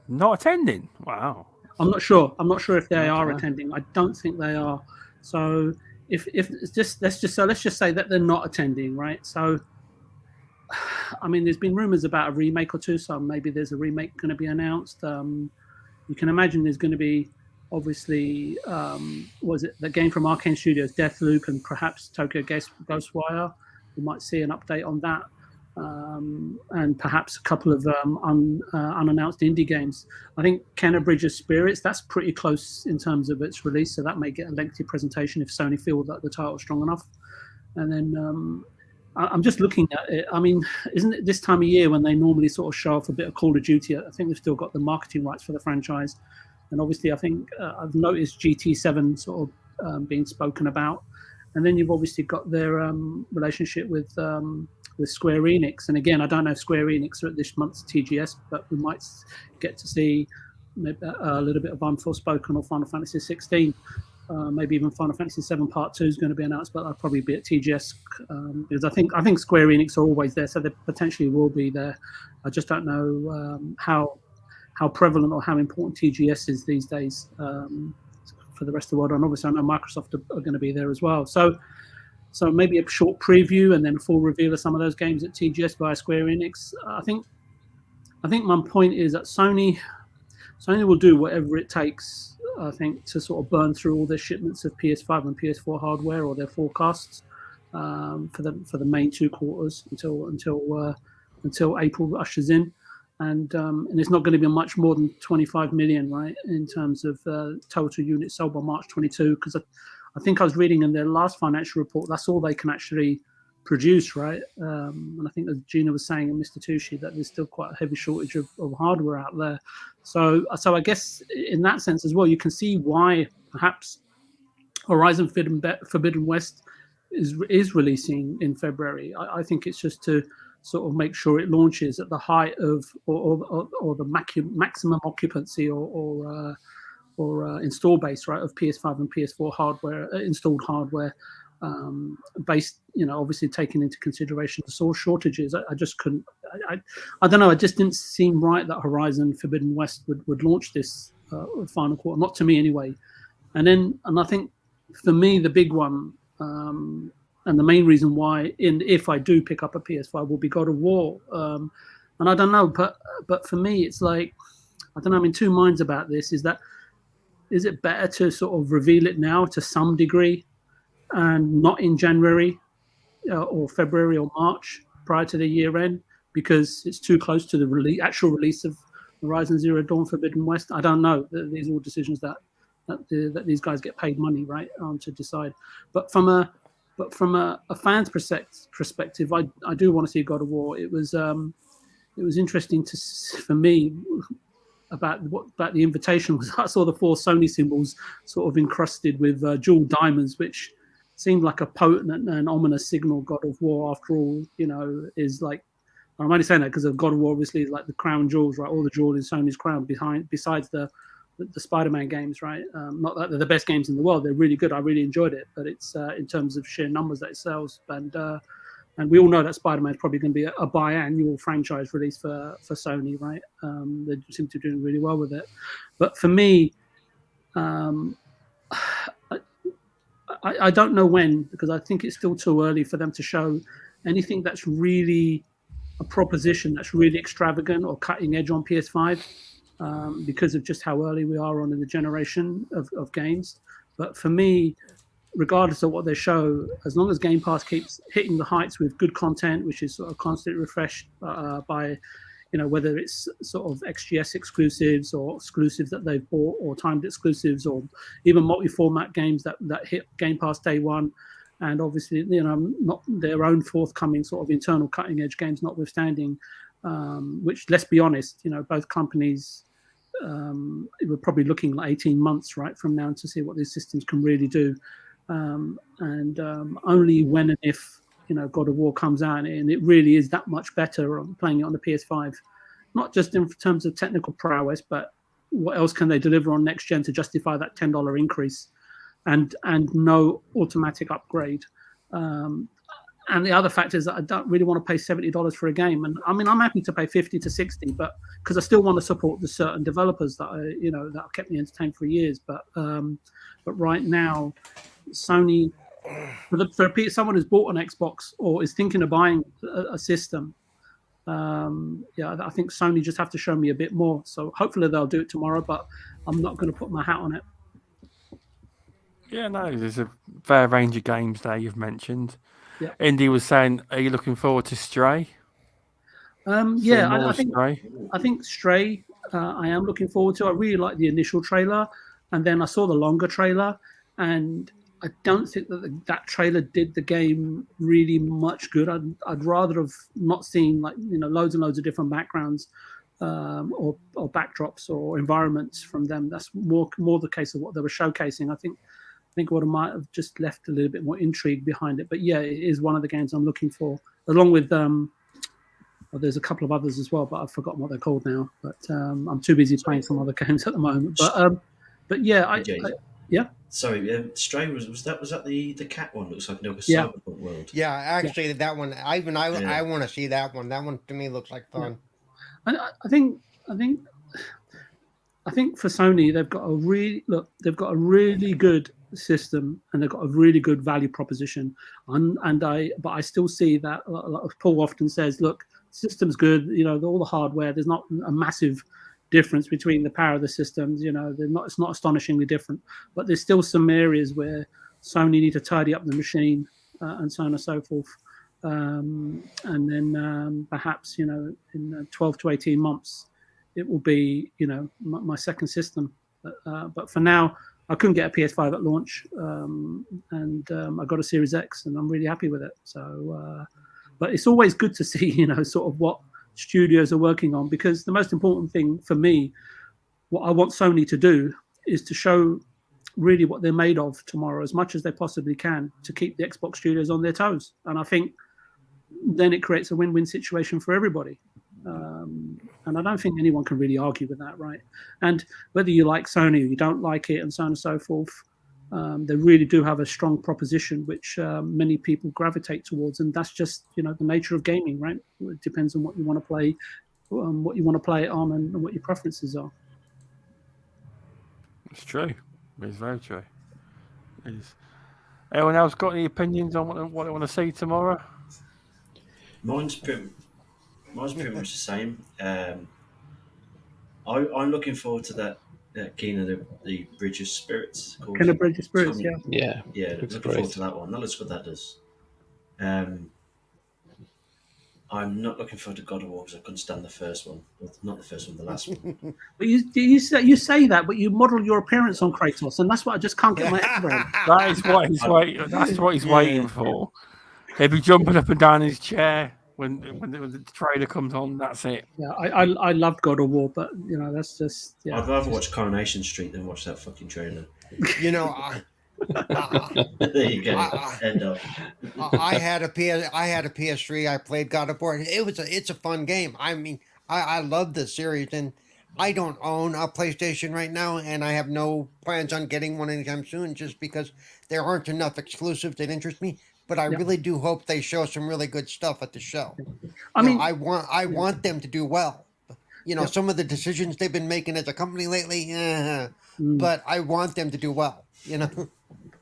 Not attending? Wow. I'm not sure. I'm not sure if they are attending. I don't think they are. So if it's just let's just say that they're not attending, right? So I mean, there's been rumors about a remake or two, so maybe there's a remake going to be announced. You can imagine there's going to be obviously was it the game from Arcane Studios, Deathloop, and perhaps Tokyo Ghostwire. We might see an update on that. And perhaps a couple of unannounced indie games. I think Kenna Bridge of Spirits, that's pretty close in terms of its release, so that may get a lengthy presentation if Sony feel that the title's strong enough. And then I'm just looking at it. I mean, isn't it this time of year when they normally sort of show off a bit of Call of Duty? I think they've still got the marketing rights for the franchise. And obviously, I think I've noticed GT7 sort of being spoken about. And then you've obviously got their relationship with Square Enix. And again, I don't know if Square Enix are at this month's TGS, but we might get to see maybe a little bit of Unforespoken or Final Fantasy 16. Maybe even Final Fantasy 7 Part 2 is going to be announced, but that'll probably be at TGS because I think Square Enix are always there, so they potentially will be there. I just don't know how prevalent or how important TGS is these days for the rest of the world. And obviously, I know Microsoft are going to be there as well. So maybe a short preview and then a full reveal of some of those games at TGS by Square Enix. I think my point is that Sony will do whatever it takes, I think, to sort of burn through all their shipments of PS5 and PS4 hardware or their forecasts for the main 2 quarters until April ushers in. And it's not going to be much more than 25 million, right, in terms of total units sold by March 22, because I think I was reading in their last financial report, that's all they can actually produce, right? And I think as Ginna was saying, and Mr. Tushi, that there's still quite a heavy shortage of hardware out there. So I guess in that sense as well, you can see why perhaps Horizon Forbidden West is releasing in February. I think it's just to sort of make sure it launches at the height of or the maximum occupancy or install base, right, of PS5 and PS4 hardware, installed hardware, based, obviously taking into consideration the source shortages. I just couldn't. I don't know. It just didn't seem right that Horizon Forbidden West would launch this final quarter. Not to me anyway. And I think for me the big one. And the main reason why, if I do pick up a PS5, will be God of War. And I don't know, but for me, it's like, I don't know, I'm in two minds about this. Is it better to sort of reveal it now to some degree and not in January or February or March prior to the year end because it's too close to the actual release of Horizon Zero Dawn Forbidden West? I don't know. These are all decisions that these guys get paid money, right, to decide. But from a fan's perspective, I do want to see God of War. It was interesting for me about the invitation was I saw the 4 Sony symbols sort of encrusted with jeweled diamonds, which seemed like a potent and ominous signal. God of War, after all, is like. I'm only saying that because of God of War, obviously, is like the crown jewels, right? All the jewels in Sony's crown besides the Spider-Man games, right? Not that they're the best games in the world; they're really good. I really enjoyed it, but it's in terms of sheer numbers that it sells, and And we all know that Spider-Man is probably going to be a biannual franchise release for Sony, right? They seem to be doing really well with it. But for me, I don't know when, because I think it's still too early for them to show anything that's really a proposition that's really extravagant or cutting edge on PS5, because of just how early we are on in the generation of games. But for me, regardless of what they show, as long as Game Pass keeps hitting the heights with good content, which is sort of constantly refreshed by, whether it's sort of XGS exclusives or exclusives that they've bought or timed exclusives or even multi-format games that hit Game Pass day one, and obviously, not their own forthcoming sort of internal cutting edge games notwithstanding, which, let's be honest, both companies, we're probably looking like 18 months right from now to see what these systems can really do. And only when and if God of War comes out and it really is that much better on playing it on the PS5, not just in terms of technical prowess, but what else can they deliver on next gen to justify that $10 increase and no automatic upgrade. And the other factor is that I don't really want to pay $70 for a game. And I mean, I'm happy to pay 50 to 60, but because I still want to support the certain developers that that have kept me entertained for years. But right now, Sony, for someone who's bought an Xbox or is thinking of buying a system, I think Sony just have to show me a bit more. So hopefully they'll do it tomorrow, but I'm not going to put my hat on it. Yeah, no, there's a fair range of games there you've mentioned. Yep. Indy was saying, are you looking forward to Stray? I think Stray. I think Stray, I am looking forward to. I really like the initial trailer, and then I saw the longer trailer, and I don't think that trailer did the game really much good. I'd rather have not seen loads and loads of different backgrounds or backdrops or environments from them. That's more the case of what they were showcasing. I think what I might have just left a little bit more intrigue behind it. But yeah, it is one of the games I'm looking for, along with there's a couple of others as well, but I've forgotten what they're called now. But I'm too busy playing some other games at the moment. But yeah, yeah. Sorry, Stray was that the cat one? Looks like a cyberpunk world. Yeah, actually, that one. I want to see that one. That one to me looks like fun. And I think for Sony, they've got a really good system and they've got a really good value proposition. But I still see that, like Paul often says, look, system's good. All the hardware. There's not a massive difference between the power of the systems. It's not astonishingly different, but there's still some areas where Sony need to tidy up the machine and so on and so forth. And then perhaps in 12 to 18 months it will be my second system. But for now, I couldn't get a PS5 at launch, and I got a Series X, and I'm really happy with it. So, but it's always good to see sort of what studios are working on, because the most important thing for me, what I want Sony to do, is to show really what they're made of tomorrow as much as they possibly can to keep the Xbox studios on their toes. And I think then it creates a win-win situation for everybody. And I don't think anyone can really argue with that, right? And whether you like Sony or you don't like it and so on and so forth, they really do have a strong proposition which many people gravitate towards, and that's just the nature of gaming, right? It depends on what you want to play, it on, and what your preferences are. It's true. It's very true. It is. Anyone else got any opinions on what they want to see tomorrow? Mine's pretty much the same. I'm looking forward to that Ginna, the Bridge of Spirits. Ginna Bridge of Spirits, yeah. Looking forward to that one. That looks what that does. I'm not looking forward to God of War because I couldn't stand the first one. Well, not the first one, the last one. But you say that, but you model your appearance on Kratos, and that's what I just can't get my head around. That is what he's waiting. That's what he's waiting for. He'll be jumping up and down his chair when the trailer comes on. That's it. Yeah, I loved God of War, but that's just. Yeah. I'd rather watch Coronation Street than watch that fucking trailer. There you go. End up. I had a PS3. I played God of War. It's a fun game. I mean, I love the series, and I don't own a PlayStation right now, and I have no plans on getting one anytime soon, just because there aren't enough exclusives that interest me. But I Yeah. really do hope they show some really good stuff at the show. I mean, I want them to do well. Yeah. Some of the decisions they've been making as a company lately, but I want them to do well.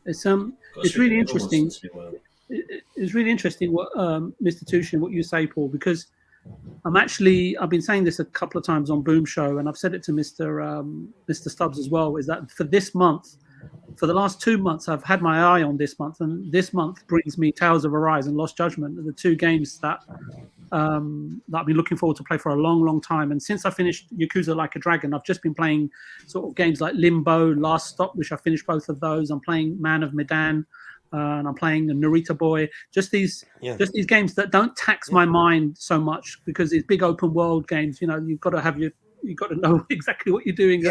It's really interesting. It's really interesting what Mr. Tushin, what you say, Paul, because I've been saying this a couple of times on Boom Show, and I've said it to Mr. Stubbs as well, is that for this month, for the last 2 months, I've had my eye on this month, and this month brings me Tales of Arise and Lost Judgment, the two games that I've been looking forward to play for a long, long time. And since I finished Yakuza Like a Dragon, I've just been playing sort of games like Limbo, Last Stop, which I finished both of those. I'm playing Man of Medan, and I'm playing the Narita Boy. Just these games that don't tax my mind so much, because these big open world games, you've got to know exactly what you're doing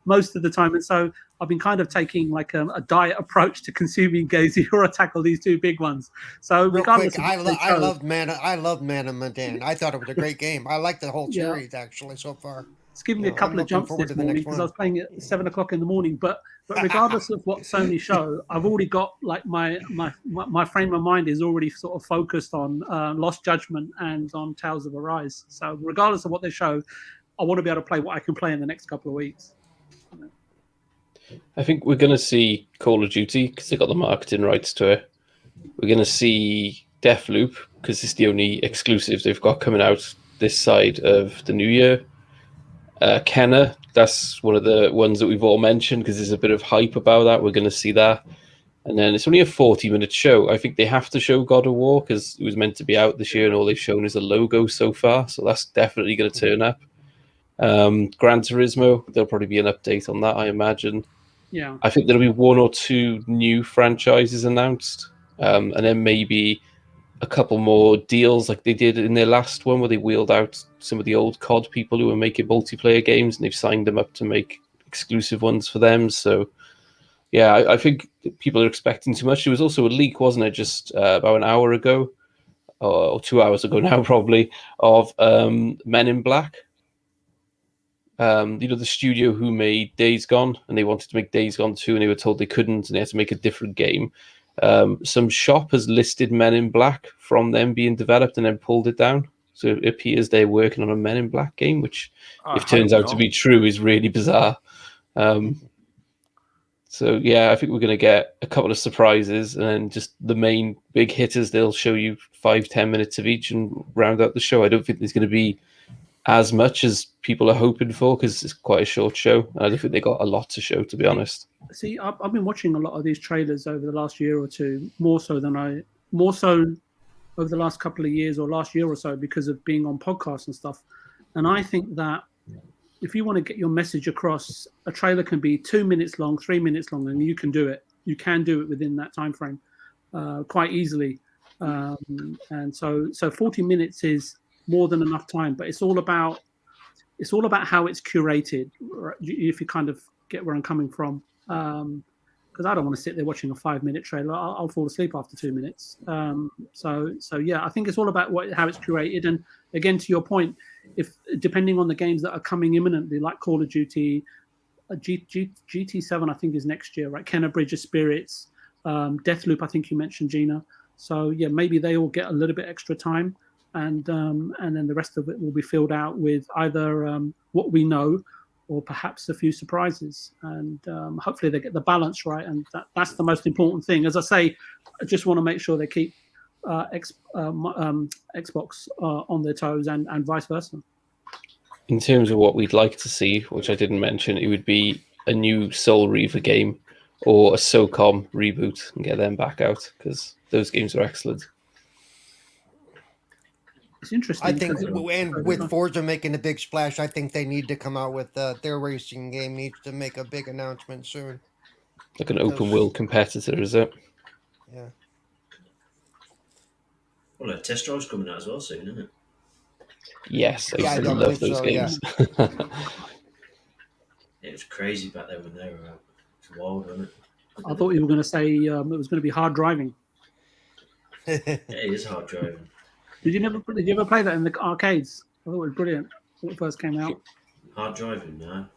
most of the time. And so I've been kind of taking like a diet approach to consuming games before I tackle these two big ones. So regardless, I love Man of Medan. I thought it was a great game. I like the whole series actually so far. It's given me a couple of jumps this morning because I was playing at 7 o'clock in the morning. But regardless of what Sony show, I've already got like my frame of mind is already sort of focused on Lost Judgment and on Tales of Arise. So regardless of what they show, I want to be able to play what I can play in the next couple of weeks. I think we're going to see Call of Duty because they got the marketing rights to it. We're going to see Deathloop because it's the only exclusive they've got coming out this side of the new year. Ginna, that's one of the ones that we've all mentioned because there's a bit of hype about that. We're going to see that. And then it's only a 40-minute show. I think they have to show God of War because it was meant to be out this year and all they've shown is a logo so far. So that's definitely going to turn up. Gran Turismo, there'll probably be an update on that, I imagine. Yeah, I think there'll be 1 or 2 new franchises announced, and then maybe a couple more deals like they did in their last one where they wheeled out some of the old COD people who were making multiplayer games and they've signed them up to make exclusive ones for them. So, yeah, I think people are expecting too much. There was also a leak, wasn't it, just about an hour ago, or 2 hours ago now probably, of Men in Black. The studio who made Days Gone, and they wanted to make Days Gone 2, and they were told they couldn't, and they had to make a different game. Some shop has listed Men in Black from them being developed and then pulled it down. So it appears they're working on a Men in Black game, which, if turns out to be true, is really bizarre. So, yeah, I think we're going to get a couple of surprises, and then just the main big hitters, they'll show you 5-10 minutes of each and round out the show. I don't think there's going to be as much as people are hoping for because it's quite a short show. And I don't think they got a lot to show, to be honest. See, I've been watching a lot of these trailers over the last year or two, more so over the last couple of years or last year or so because of being on podcasts and stuff. And I think that if you want to get your message across, a trailer can be 2 minutes long, 3 minutes long, and you can do it. You can do it within that time frame quite easily. And so 40 minutes is more than enough time, but it's all about how it's curated. If you kind of get where I'm coming from, because I don't want to sit there watching a 5-minute trailer. I'll fall asleep after 2 minutes. So yeah, I think it's all about how it's curated. And again, to your point, if depending on the games that are coming imminently, like Call of Duty, GT7, I think is next year, right? Kenna Bridge of Spirits, Deathloop, I think you mentioned, Ginna. So yeah, maybe they all get a little bit extra time. And then the rest of it will be filled out with either what we know or perhaps a few surprises. And hopefully they get the balance right. And that's the most important thing. As I say, I just want to make sure they keep Xbox on their toes and vice versa. In terms of what we'd like to see, which I didn't mention, it would be a new Soul Reaver game or a SOCOM reboot and get them back out because those games are excellent. It's interesting. I think, and with Forza making a big splash, I think they need to come out with their racing game needs to make a big announcement soon. Like an open world competitor, is it? Yeah. Well, a test drive's coming out as well soon, isn't it? Yes, I used to love those games. Yeah. It was crazy back then when they were out. It's wild, wasn't it? I thought you were going to say it was going to be hard driving. It is hard driving. Did you ever play that in the arcades? I thought it was brilliant when it first came out. Hard driving now.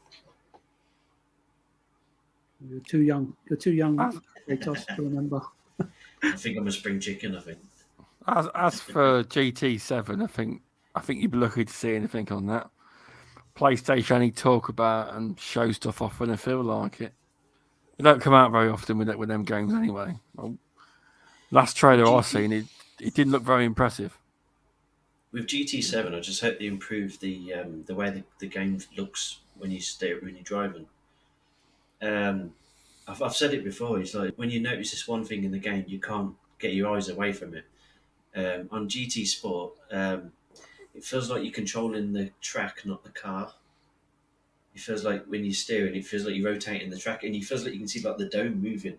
You're too young. You're too young, Kratos, to remember. I think I'm a spring chicken. I think. As for GT7, I think you'd be lucky to see anything on that. PlayStation only talk about and show stuff off when they feel like it. They don't come out very often with them games anyway. Well, last trailer I seen, it didn't look very impressive. With GT7, I just hope they improve the way the game looks when you're driving. I've said it before. It's like when you notice this one thing in the game, you can't get your eyes away from it. On GT Sport, it feels like you're controlling the track, not the car. It feels like when you're steering, it feels like you're rotating the track, and it feels like you can see like the dome moving.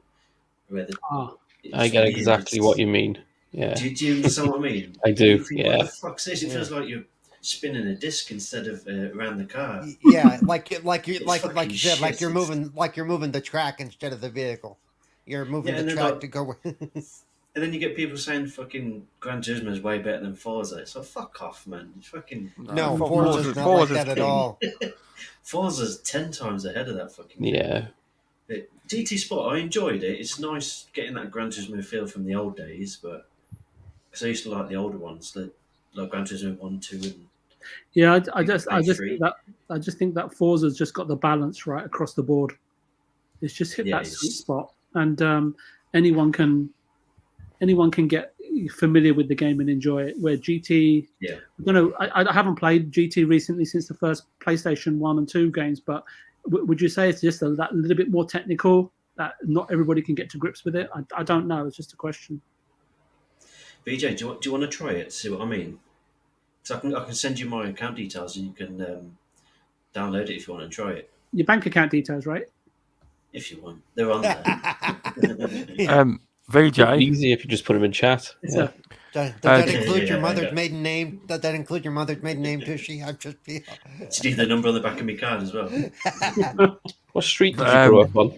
I get exactly what you mean. Yeah. Do you understand what I mean? I do. What the fuck's this? It feels like you're spinning a disc instead of around the car. Yeah, like you said, like you're moving the track instead of the vehicle. You're moving the track to go. And then you get people saying fucking Gran Turismo is way better than Forza. So fuck off, man. It's fucking no, Forza's not like that at all. Forza's 10 times ahead of that fucking game. Yeah. GT Sport, I enjoyed it. It's nice getting that Gran Turismo feel from the old days, but because I used to like the older ones, like Gran Turismo 1, 2, and yeah, I just think that Forza's just got the balance right across the board. It's just hit that sweet spot, and anyone can get familiar with the game and enjoy it. Where GT, I don't know, I haven't played GT recently since the first PlayStation 1 and 2 games, but would you say it's just that little bit more technical, that not everybody can get to grips with it? I don't know. It's just a question. BJ, do you want to try it? See what I mean? So I can send you my account details and you can download it if you want to try it. Your bank account details, right? If you want. They're on there. VJ. Easy if you just put them in chat. Does that include your mother's maiden name? Does that include your mother's maiden name, Tushi? I'm just. Do you need the number on the back of my card as well? What street did you grow up on?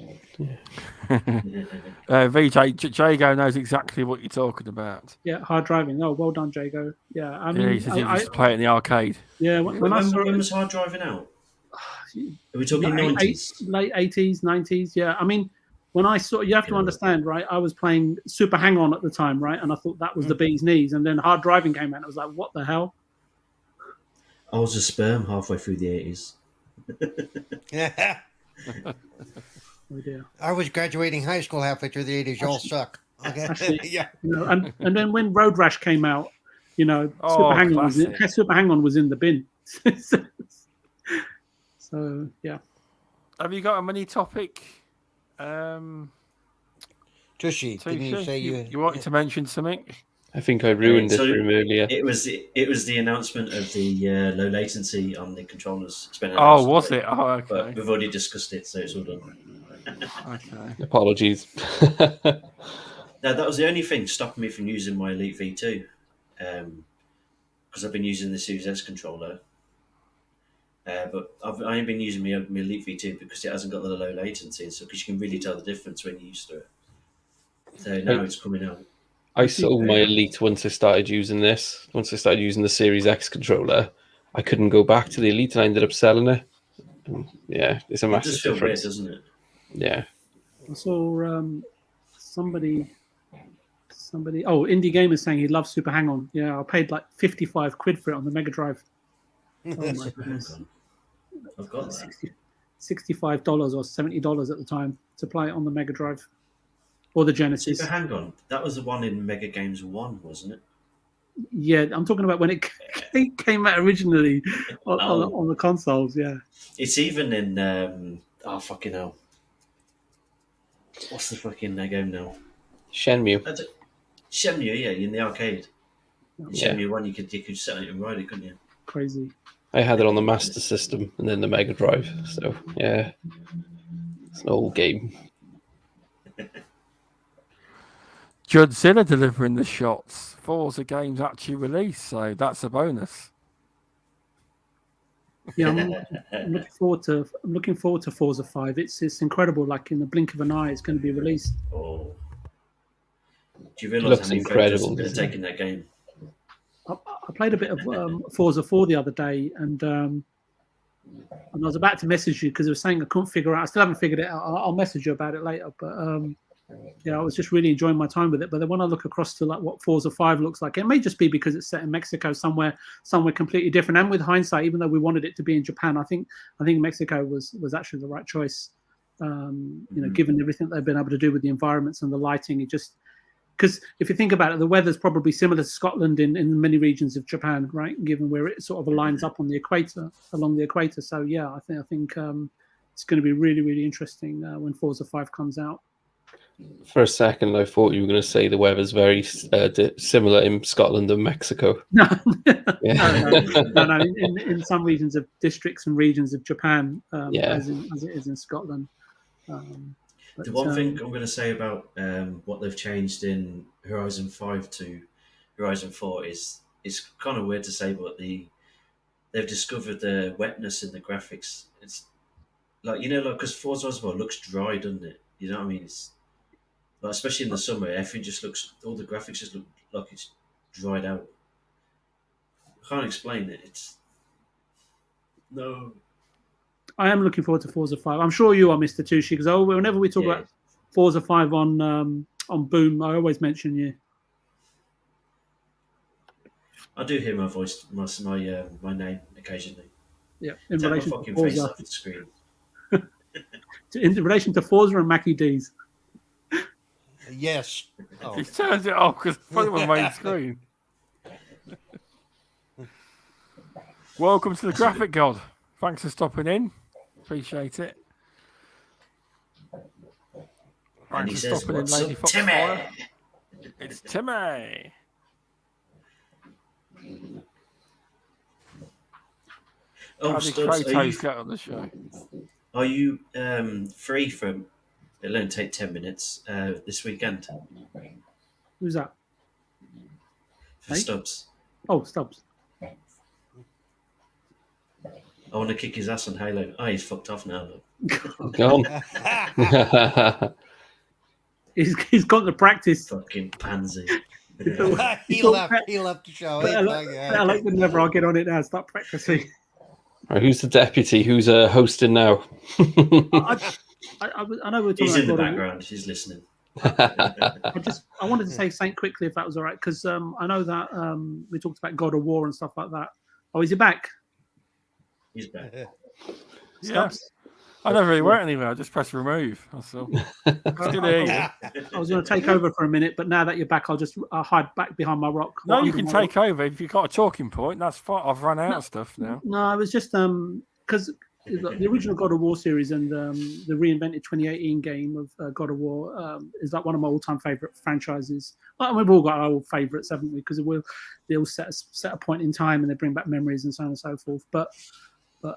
VJ, Jago knows exactly what you're talking about. Yeah, hard driving. Oh, well done, Jago. Yeah, I mean, he says he used to play it in the arcade. Yeah, when was hard driving out? Are we talking 90s? Late 80s, 90s, yeah. I mean, when I saw, you have to understand, right? I was playing Super Hang-On at the time, right? And I thought that was the bee's knees. And then Hard Driving came out. And I was like, what the hell? I was a sperm halfway through the 80s. Yeah. Oh dear. I was graduating high school halfway through the 80s. Y'all suck. Okay. Actually, yeah. And then when Road Rash came out, Super Hang-On was in the bin. So yeah. Have you got a mini topic? Tushi, didn't you say you wanted to mention something? I think I ruined it from earlier. It was the announcement of the low latency on the controllers. Oh, was it? Oh, okay. But we've already discussed it, so it's all done. Okay. Apologies. No, that was the only thing stopping me from using my Elite V2, because I've been using the Series S controller. But I've only been using my Elite V2 because it hasn't got the low latency, so because you can really tell the difference when you're used to it. So now it's coming out. I sold my Elite once I started using this. Once I started using the Series X controller, I couldn't go back to the Elite, and I ended up selling it. And yeah, it's a massive difference. Weird, doesn't it? Yeah. I saw somebody. Oh, Indie Gamer saying he loves Super Hang-On. Yeah, I paid like 55 quid for it on the Mega Drive. Oh my goodness! I've got that. $65 or $70 at the time to play it on the Mega Drive or the Genesis. Super Hang-On. That was the one in Mega Games 1, wasn't it? Yeah, I'm talking about when it came out originally on the consoles. Yeah, it's even in fucking hell. What's the fucking game now? Shenmue. Shenmue, yeah, in the arcade. Shenmue 1, you could set it and ride it, couldn't you? Crazy. I had it on the Master System and then the Mega Drive. So yeah, it's an old game. Judzilla delivering the shots. Forza games actually released, so that's a bonus. Yeah, I'm looking forward to Forza 5. It's incredible. Like in the blink of an eye, it's going to be released. Oh, do you realise how many photos are taking that game? I played a bit of Forza 4 the other day, and And I was about to message you because I was saying I couldn't figure out. I still haven't figured it out. I'll message you about it later. But yeah, I was just really enjoying my time with it. But then when I look across to like what Forza 5 looks like, it may just be because it's set in Mexico, somewhere completely different. And with hindsight, even though we wanted it to be in Japan, I think Mexico was actually the right choice. Given everything they've been able to do with the environments and the lighting, it just, because if you think about it, the weather's probably similar to Scotland in many regions of Japan, right? Given where it sort of aligns up on the equator, along the equator. So yeah, I think it's going to be really, really interesting when Forza 5 comes out. For a second, I thought you were going to say the weather's very similar in Scotland and Mexico. No, Yeah. no. In some regions of districts and regions of Japan, as it is in Scotland. The one thing I'm going to say about what they've changed in Horizon 5 to Horizon 4 is it's kind of weird to say, but they've discovered the wetness in the graphics. It's like, because Forza Horizon looks dry, doesn't it? You know what I mean? It's like, especially in the summer, everything just looks, all the graphics just look like it's dried out. I can't explain it. It's no. I am looking forward to Forza 5. I'm sure you are, Mr. Tushi, because whenever we talk about Forza 5 on Boom, I always mention you. I do hear my voice, my name occasionally. Yeah, in Take relation my to fucking Forza. face off the screen. In relation to Forza and Mackie D's. Yes. Oh. He turns it off because it's front of my main screen. Welcome to the Graphic God. Thanks for stopping in. Appreciate it. And he Thanks for says, stopping in, "What's Lady up, Foxfire. Timmy?" It's Timmy. Oh, How did Stubbs, Kratos get on the show? are you free from? It'll only take 10 minutes this weekend Who's that? for Hey? Stubbs. Oh, Stubbs. I want to kick his ass on Halo. Oh, he's fucked off now. Look. Gone. He's got to practice. Fucking pansy. he left the show. I like whenever I get on it now, start practicing. Right, who's the deputy? Who's hosting now? I know we're talking He's about in the God of War. background. He's listening. I wanted to say something quickly, if that was all right, because I know that we talked about God of War and stuff like that. Oh, is he back? He's back. Yeah. Stubbs? I never really went anywhere. I just pressed remove. That's all. It's good to hear you. I was going to take over for a minute, but now that you're back, I'll just hide back behind my rock. No, you can take over. If you've got a talking point, that's fine. I've run out of stuff now. No, it was just because the original God of War series and the reinvented 2018 game of God of War is like one of my all-time favorite franchises. Well, we've all got our old favorites, haven't we? Because they all set a point in time and they bring back memories and so on and so forth. But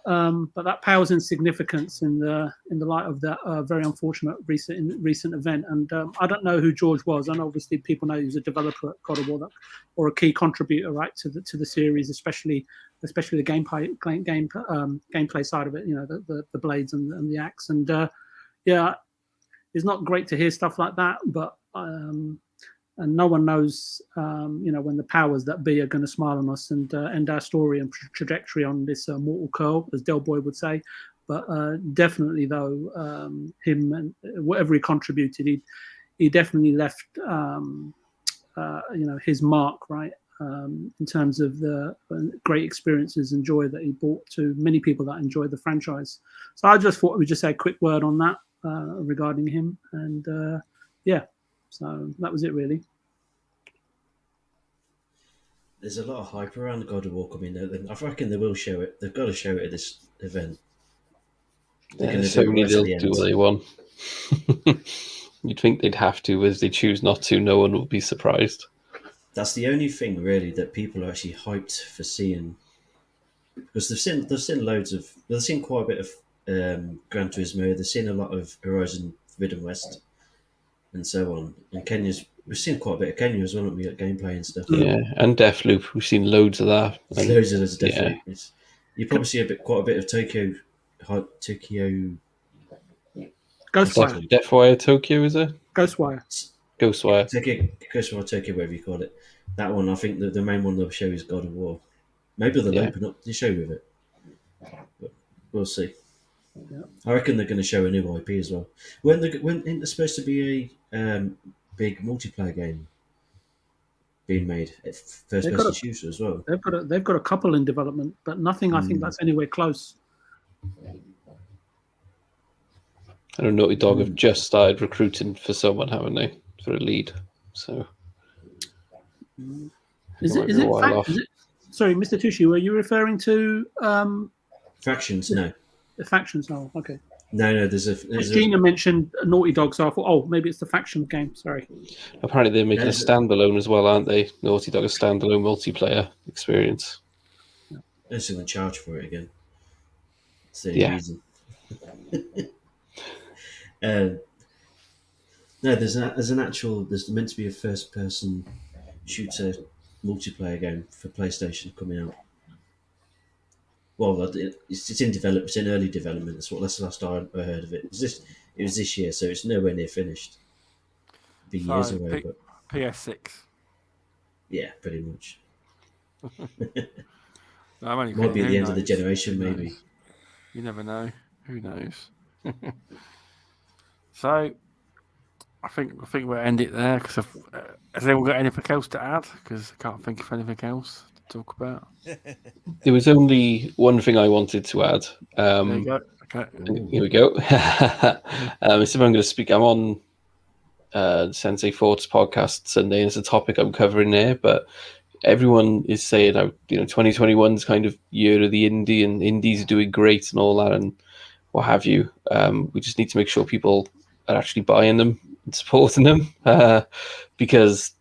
that pales in significance in the light of that very unfortunate recent event. And I don't know who George was. And obviously people know he was a developer at God of War or a key contributor, right, to the series, especially the gameplay side of it. You know, the blades and the axe. And it's not great to hear stuff like that, but. And no one knows, when the powers that be are going to smile on us and end our story and trajectory on this mortal coil, as Del Boy would say. But definitely, though, him and whatever he contributed, he definitely left, his mark, right, in terms of the great experiences and joy that he brought to many people that enjoyed the franchise. So I just thought we'd just say a quick word on that regarding him. And, so that was it, really. There's a lot of hype around God of War coming out. I reckon they will show it. They've got to show it at this event. Sony, they'll do what they want. You'd think they'd have to, as they choose not to. No one will be surprised. That's the only thing, really, that people are actually hyped for seeing. Because they've seen quite a bit of Gran Turismo. They've seen a lot of Horizon Forbidden West. And so on. And we've seen quite a bit of Kenya as well, haven't we, at gameplay and stuff. Yeah, and Deathloop, we've seen loads of that. And, loads of those Deathloop. Yeah. You probably see quite a bit of Tokyo. Ghostwire. Deathwire Tokyo, is it? Ghostwire. Ghostwire Tokyo, whatever you call it. That one, I think the main one they'll show is God of War. Maybe they'll open up the show with it. But We'll see. Yeah. I reckon they're going to show a new IP as well. When isn't there supposed to be a big multiplayer game being made, first person shooter as well? They've got a couple in development, but nothing I think that's anywhere close. I know Naughty Dog have just started recruiting for someone, haven't they, for a lead? So Is it sorry, Mr. Tushi, were you referring to Factions? No. the factions? No, okay. No. There's Ginna mentioned Naughty Dog, so I thought, oh, maybe it's the faction game. Sorry. Apparently they're making a standalone as well, aren't they? Naughty Dog, a standalone multiplayer experience. They're still going to charge for it again. That's the only reason. No, there's meant to be a first-person shooter multiplayer game for PlayStation coming out. Well, it's in development. It's in early development. That's the last I heard of it. It was this year, so it's nowhere near finished. It'll be years away, but PS6. Yeah, pretty much. Might be at the end of the generation, maybe. You never know. Who knows? So, I think we'll end it there. Because has anyone got anything else to add? Because I can't think of anything else to talk about. There was only one thing I wanted to add. There you go. Okay. Here we go. So I'm going to speak. I'm on Sensei Thoughts podcast Sunday, and it's a topic I'm covering there. But everyone is saying, 2021 is kind of year of the indie, and indies are doing great and all that, and what have you. We just need to make sure people are actually buying them and supporting them, because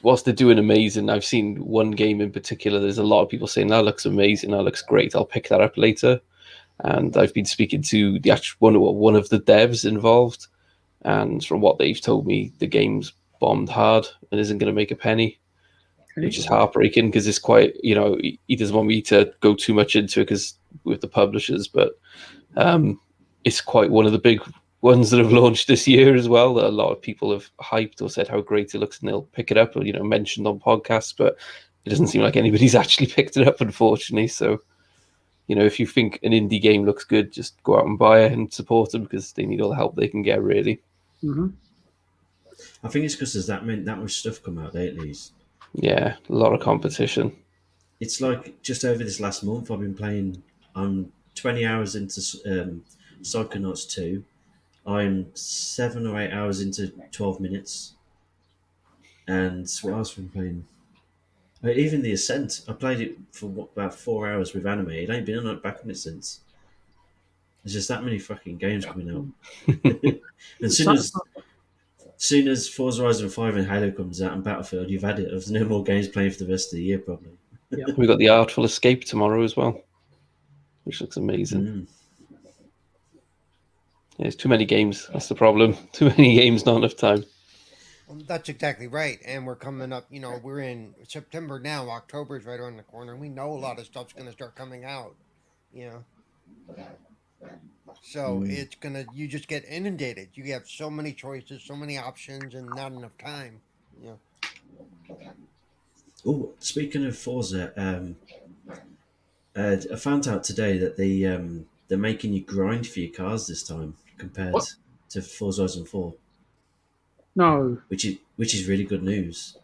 whilst they're doing amazing, I've seen one game in particular. There's a lot of people saying that looks amazing, that looks great. I'll pick that up later. And I've been speaking to the actual one of the devs involved, and from what they've told me, the game's bombed hard and isn't going to make a penny, which is heartbreaking because it's quite, he doesn't want me to go too much into it because with the publishers, but it's quite one of the big ones that have launched this year as well, that a lot of people have hyped or said how great it looks, and they'll pick it up or mentioned on podcasts, but it doesn't seem like anybody's actually picked it up, unfortunately. So if you think an indie game looks good, just go out and buy it and support them because they need all the help they can get, really. Mm-hmm. I think it's because there's that much stuff come out lately. Yeah, a lot of competition. It's like just over this last month, I've been playing. I'm 20 hours into Psychonauts 2. I'm 7 or 8 hours into 12 minutes. And what else have I been playing? Even The Ascent. I played it for about 4 hours with anime. It ain't been back on it since. There's just that many fucking games coming out. And soon as Forza Horizon 5 and Halo comes out and Battlefield, you've had it. There's no more games playing for the rest of the year, probably. Yeah. We've got The Artful Escape tomorrow as well, which looks amazing. Yeah, there's too many games. That's the problem. Too many games, not enough time. Well, that's exactly right. And we're coming up, we're in September now. October's right around the corner. And we know a lot of stuff's going to start coming out, So it's you just get inundated. You have so many choices, so many options, and not enough time. Oh, speaking of Forza, I found out today that they're making you grind for your cars this time compared to Forza Horizon 4. No. Which is really good news.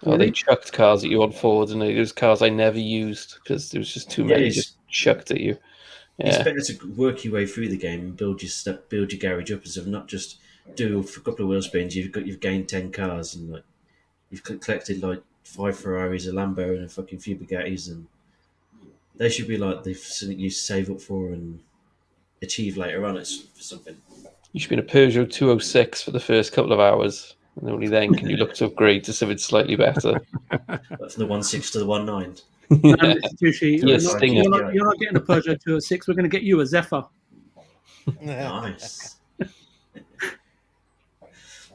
Oh, they chucked cars at you on Ford, and those cars I never used because there was just too many just chucked at you. Yeah. It's better to work your way through the game and build your garage up as of not just do a couple of wheel spins. You've gained 10 cars and you've collected 5 Ferraris, a Lambo, and a fucking few Bugattis, and they should be something you save up for and achieve later on. It's for something. You should be in a Peugeot 206 for the first couple of hours, and only then can you look to upgrade to something slightly better. From the 1.6 to the 1.9. No, Mr. Tushi, you're not getting a Peugeot 206. We're going to get you a Zephyr. Nice.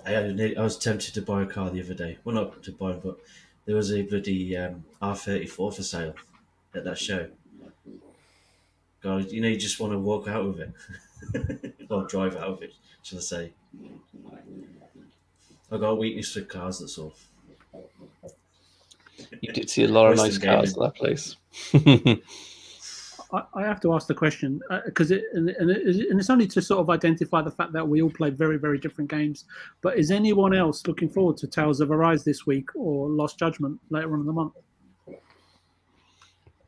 I was tempted to buy a car the other day. Well, not to buy, but there was a bloody R34 for sale at that show. God, you just want to walk out with it. Or drive out of it, shall I say. I've got a weakness for cars, that's all. You did see a lot of nice cars at that place. I have to ask the question because it's only to sort of identify the fact that we all play very, very different games. But is anyone else looking forward to Tales of Arise this week or Lost Judgment later on in the month?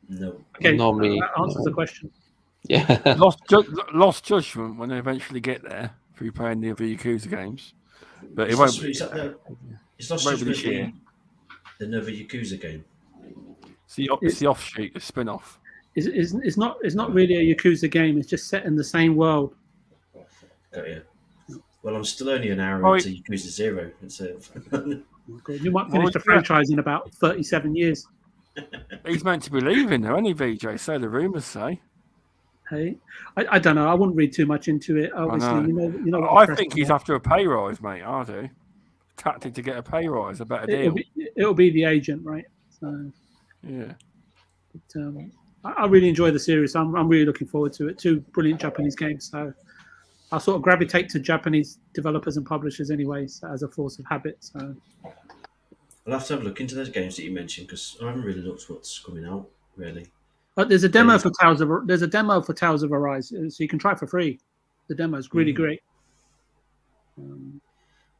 No. Okay, Not me. that answers the question. Yeah. Lost Judgment when they eventually get there through playing the other Yakuza games, but it won't be. It's Lost Judgment another Yakuza game. It's the offshoot, the spin-off. It's not really a Yakuza game. It's just set in the same world. Got you. Well, I'm still only an hour into Yakuza 0. You might finish the franchise in about 37 years. He's meant to be leaving, though, isn't he, VJ? So the rumours say. Hey, I don't know. I wouldn't read too much into it. Obviously, you know. I think he's after a pay rise, mate. I do. Tactic to get a pay rise, a better deal. It'll be the agent, right? So yeah. But, I really enjoy the series. I'm really looking forward to it. 2 brilliant Japanese games. So I sort of gravitate to Japanese developers and publishers, anyways, as a force of habit. So I'll have to have a look into those games that you mentioned because I haven't really looked what's coming out really. But there's a demo for Tales of Arise, so you can try it for free. The demo is really great.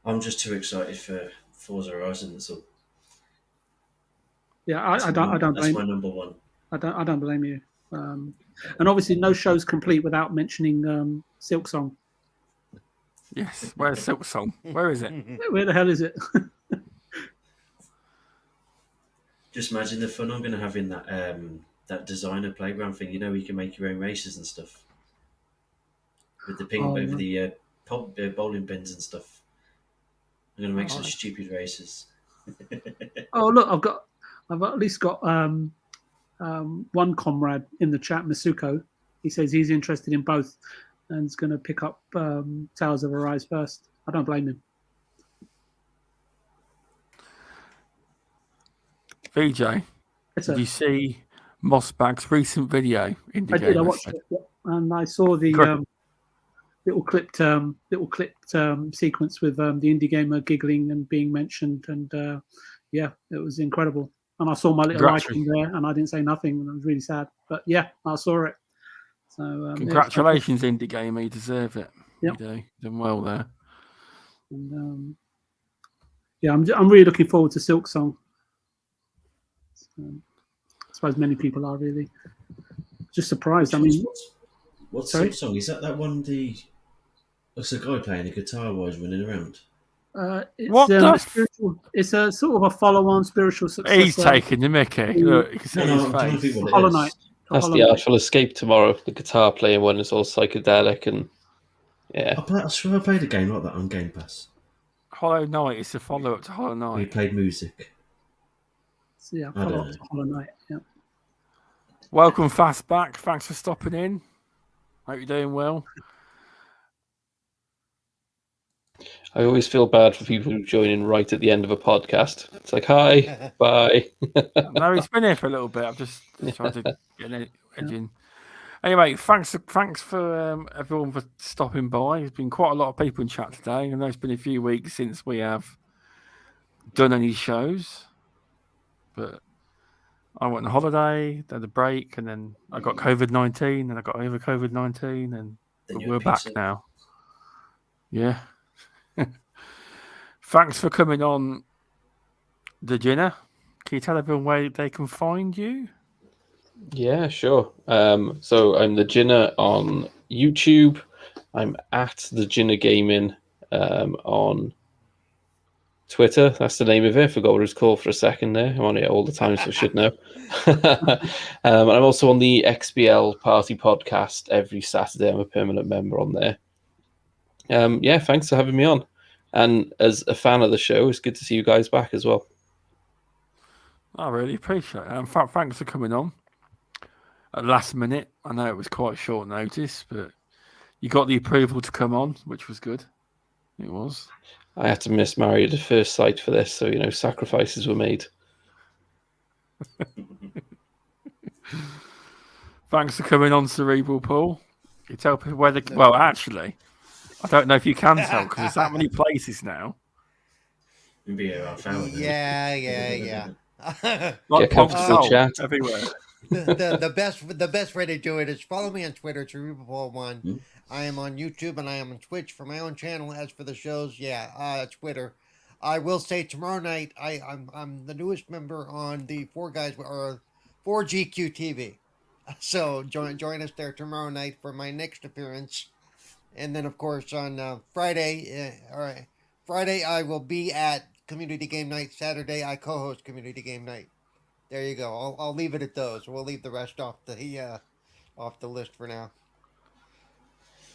I'm just too excited for Forza Horizon. So yeah, I don't blame. That's my number one. I don't blame you. And obviously, no show's complete without mentioning Silk Song. Yes, where's Silk Song? Where is it? Where the hell is it? Just imagine the fun I'm going to have in that designer playground thing. You know, you can make your own races and stuff with the the bowling pins and stuff. I'm going to make some stupid races. Oh look, I've at least got one comrade in the chat, Masuko. He says he's interested in both and is going to pick up Tales of Arise first. I don't blame him. VJ, did you see Mossbag's recent video? I did. I watched it, and I saw the little clipped sequence with the indie gamer giggling and being mentioned, and yeah, it was incredible. And I saw my little icon there, and I didn't say nothing, and I was really sad. But yeah, I saw it. So congratulations, indie gamer, you deserve it. Yep. You do. Done well there. And yeah, I'm really looking forward to Silk Song. I suppose many people are really just surprised. I mean, what's Silk Song? Is that one? Looks a guy playing a guitar while he's running around. It's a sort of a follow-on spiritual successor. He's taking the mickey. Look, you can see his face. Hollow Knight. That's the Artful Escape tomorrow. The guitar playing one is all psychedelic and yeah. I swear I played a game like that on Game Pass. Hollow Knight is a follow-up to Hollow Knight. We played music. So yeah, follow-up to Hollow Knight. Yeah. Welcome, Fastback. Thanks for stopping in. Hope you're doing well. I always feel bad for people who join in right at the end of a podcast. It's like, hi, bye. No, he's been here for a little bit. I'm just trying to get an edge in. Anyway, thanks for everyone for stopping by. There's been quite a lot of people in chat today. I know it's been a few weeks since we have done any shows, but I went on holiday, had a break, and then I got COVID-19, and I got over COVID-19, and we're back now. Yeah. Thanks for coming on the Ginna. Can you tell everyone where they can find you? Yeah, sure. So I'm the Ginna on YouTube. I'm at the Ginna Gaming on Twitter. That's the name of it. I forgot what it's called for a second there. I'm on it all the time, so I should know. And I'm also on the XBL Party podcast every Saturday. I'm a permanent member on there. Yeah, thanks for having me on. And as a fan of the show, it's good to see you guys back as well. I really appreciate it. In fact, thanks for coming on at last minute. I know it was quite short notice, but you got the approval to come on, which was good. It was. I had to miss Married at First Sight for this, so, sacrifices were made. Thanks for coming on, Cerebral Paul. You tell people where they... Well, actually... I don't know if you can tell because there's that many places now. Maybe Yeah. Like comfortable chat everywhere. the best way to do it is follow me on Twitter, Cerebral1. Hmm? I am on YouTube and I am on Twitch for my own channel. As for the shows, Twitter. I will say tomorrow night I'm the newest member on the Four Guys or 4GQ TV. So join us there tomorrow night for my next appearance, and then of course on Friday I will be at Community Game Night. Saturday I co-host Community Game Night. There you go. I'll leave it at those. We'll leave the rest off the list for now.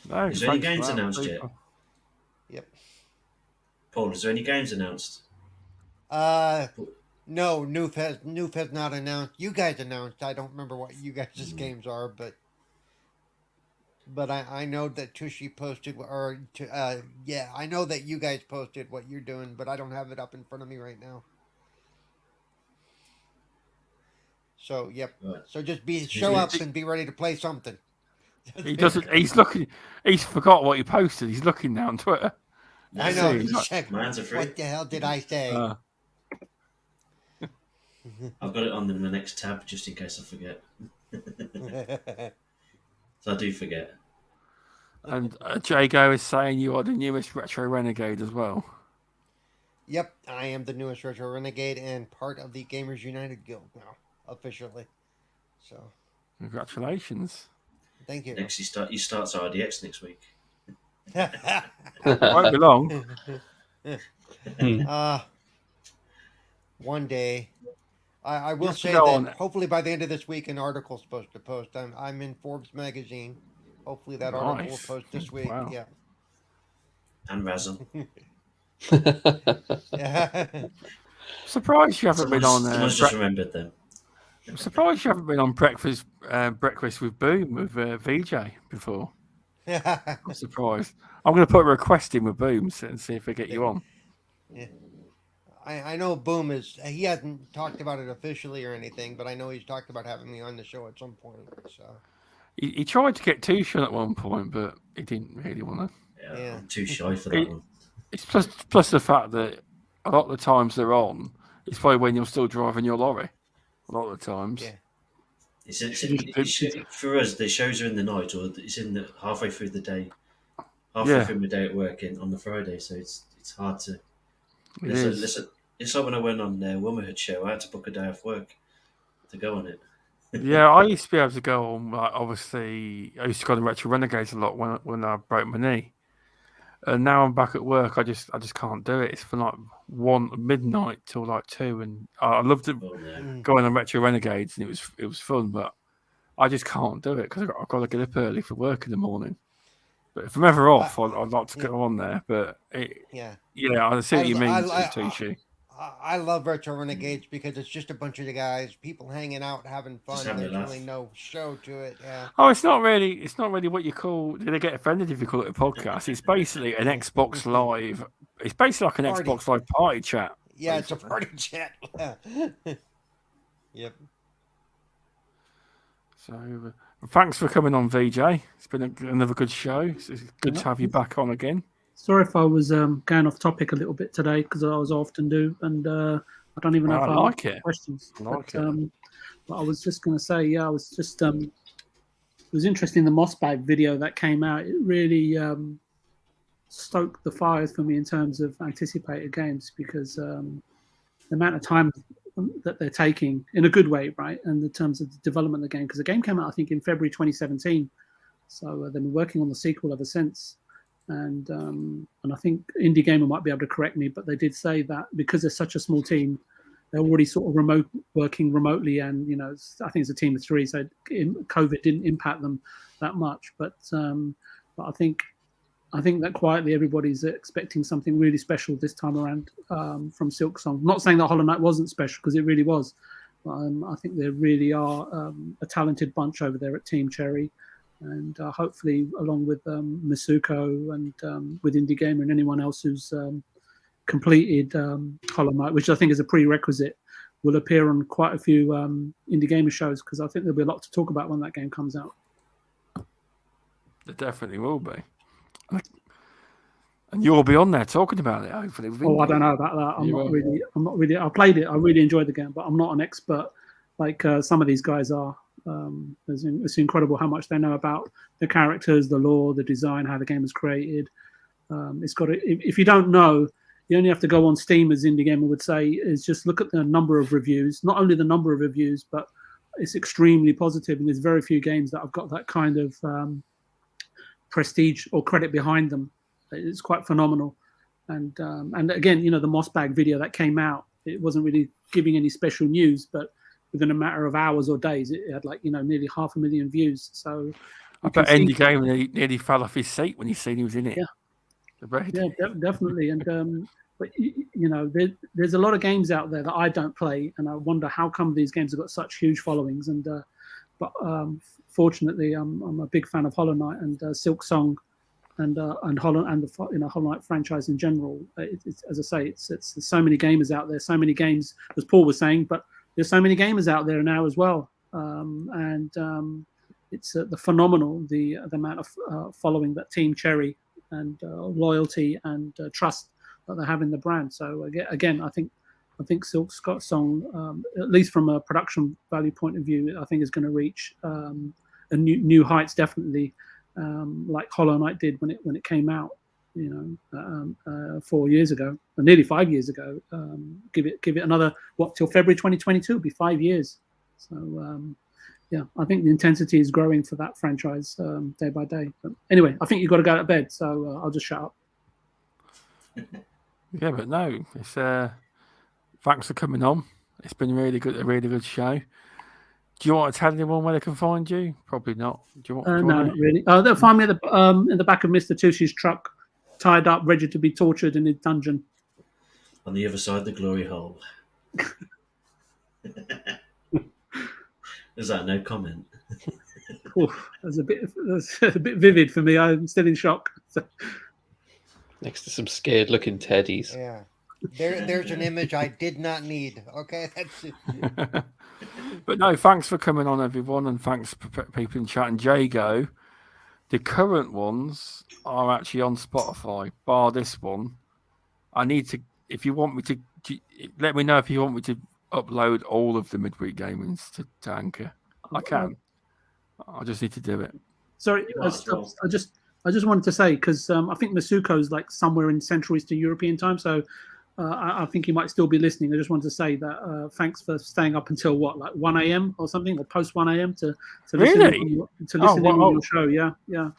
No, Is there any thanks games for that. announced yet? Yep. Paul, is there any games announced? No, Noof has not announced. You guys announced. I don't remember what you guys' games are, but I know that Tushi posted I know that you guys posted what you're doing, but I don't have it up in front of me right now. So yep. Right. So just show up and be ready to play something. He doesn't. He's looking. He's forgot what he posted. He's looking now on Twitter. I know. He's like, Check. My hands are free. What the hell did I say? I've got it on the next tab just in case I forget. So I do forget. And Jago is saying you are the newest Retro Renegade as well. Yep, I am the newest Retro Renegade and part of the Gamers United Guild now, officially. So, congratulations! Thank you. Next, he starts RDX next week. Won't be long. One day. I will say that hopefully by the end of this week an article's supposed to post. I'm in Forbes magazine. Hopefully that article will post this week. Wow. Yeah. And Razzle. Surprised you haven't been on. Someone's just remembered them. I'm surprised you haven't been on breakfast with Boom with VJ before. I'm surprised. I'm going to put a request in with Boom and see if they get you on. Yeah. I know Boom he hasn't talked about it officially or anything, but I know he's talked about having me on the show at some point. So he tried to get tushi at one point, but he didn't really want to. Yeah, I'm too shy for that one. It's plus the fact that a lot of the times they're on, it's probably when you're still driving your lorry. A lot of the times. Yeah. For us, the shows are in the night, or it's in the halfway through the day, halfway through my day at work on the Friday. So it's hard to. It's like when I went on Wilmerhood show. I had to book a day off work to go on it. Yeah, I used to be able to go on. Obviously, I used to go on Retro Renegades a lot when I broke my knee, and now I'm back at work. I just can't do it. It's from like 1 midnight till like 2, and I loved to go on Retro Renegades, and it was fun, but I just can't do it because I've got to get up early for work in the morning. But if I'm ever off, I'd like to go on there. But I see what you mean, Tushi. I love Retro Renegades because it's just a bunch of the guys, people hanging out, having fun. There's really no show to it. Yeah. Oh, it's not really what you call. Do they get offended if you call it a podcast? It's basically an Xbox Live. It's basically like an Xbox Live party chat. Yeah, basically. It's a party chat. Yep. So, thanks for coming on, VJ. It's been another good show. It's good to have you back on again. Sorry if I was going off topic a little bit today because I often do, and I don't even know if I like it. Questions. But I was just going to say, I was just it was interesting the Mossbag video that came out. It really stoked the fires for me in terms of anticipated games because the amount of time that they're taking in a good way, right? And in terms of the development of the game, because the game came out I think in February 2017, so they've been working on the sequel ever since. And I think Indie Gamer might be able to correct me, but they did say that because they're such a small team, they're already sort of working remotely, and I think it's a team of 3, so COVID didn't impact them that much. But I think that quietly everybody's expecting something really special this time around from Silksong. Not saying that Hollow Knight wasn't special because it really was. But, I think they really are a talented bunch over there at Team Cherry. And hopefully, along with Masuko and with Indie Gamer and anyone else who's completed Hollow Knight, which I think is a prerequisite, will appear on quite a few Indie Gamer shows because I think there'll be a lot to talk about when that game comes out. There definitely will be. And you'll be on there talking about it, hopefully. I don't know about that. I'm not really. I played it. I really enjoyed the game, but I'm not an expert like some of these guys are. It's incredible how much they know about the characters, the lore, the design, how the game was created. It's got if you don't know, you only have to go on Steam, as Indie Gamer would say, is just look at the number of reviews. Not only the number of reviews, but it's extremely positive, and there's very few games that have got that kind of prestige or credit behind them. It's quite phenomenal. And again, the Mossbag video that came out, it wasn't really giving any special news, but within a matter of hours or days, it had nearly 500,000 views. So I bet Indie Gamer nearly fell off his seat when he seen he was in it. Yeah, definitely. And but there's a lot of games out there that I don't play, and I wonder how come these games have got such huge followings. And but fortunately, I'm a big fan of Hollow Knight and Silk Song, and Hollow Knight franchise in general. It's as I say, it's there's so many gamers out there, so many games, as Paul was saying, but there's so many gamers out there now as well, it's the phenomenal the amount of following that Team Cherry and loyalty and trust that they have in the brand. So again, I think Silk Scott Song, at least from a production value point of view, I think is going to reach a new heights, definitely, like Hollow Knight did when it came out, 4 years ago, or nearly 5 years ago. Give it another till February 2022, it'll be 5 years. So yeah, I think the intensity is growing for that franchise day by day. But anyway, I think you've got to go to bed, so I'll just shut up. Yeah, but no, it's thanks for coming on. It's been a really good show. Do you want to tell anyone where they can find you? Probably not. Do you want? No, not really. They'll find me in the back of Mr. Tushi's truck, tied up, ready to be tortured in his dungeon. On the other side of the glory hole. Is that no comment? That's a bit vivid for me. I'm still in shock. So. Next to some scared-looking teddies. Yeah. There's an image I did not need. Okay, that's it. But no, thanks for coming on, everyone, and thanks for people in chat. And Jago, the current ones are actually on Spotify, bar this one. I need to, if you want me to let me know if you want me to upload all of the Midweek Gamings to Anchor. I can. I just need to do it. Sorry, I just wanted to say, because I think Masuko's like somewhere in Central Eastern European time, so I think he might still be listening. I just wanted to say that thanks for staying up until what, like 1 a.m. or something, or post 1 a.m. to listen to your show. Yeah.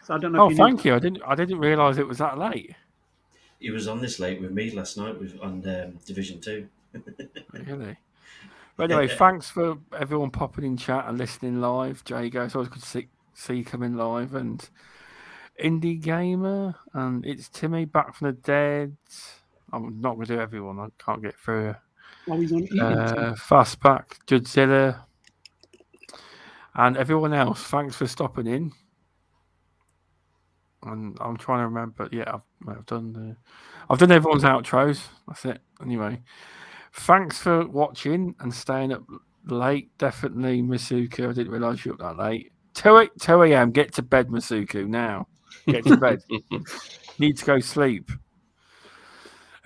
So I don't know. Thank you. I didn't realise it was that late. He was on this late with me last night on Division 2. Really? But anyway, thanks for everyone popping in chat and listening live. Jago, it's always good to see you coming live. And Indie Gamer, and it's Timmy back from the dead. I'm not going to do everyone. I can't get through. Fastback, Judzilla, and everyone else. Thanks for stopping in. And I'm trying to remember. Yeah, I've done everyone's outros. That's it. Anyway, thanks for watching and staying up late. Definitely, Masuku. I didn't realise you were up that late. 2 a.m. Get to bed, Masuku. Now, get to bed. Need to go sleep.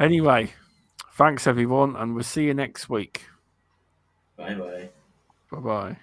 Anyway, thanks everyone, and we'll see you next week. Bye-bye. Bye-bye.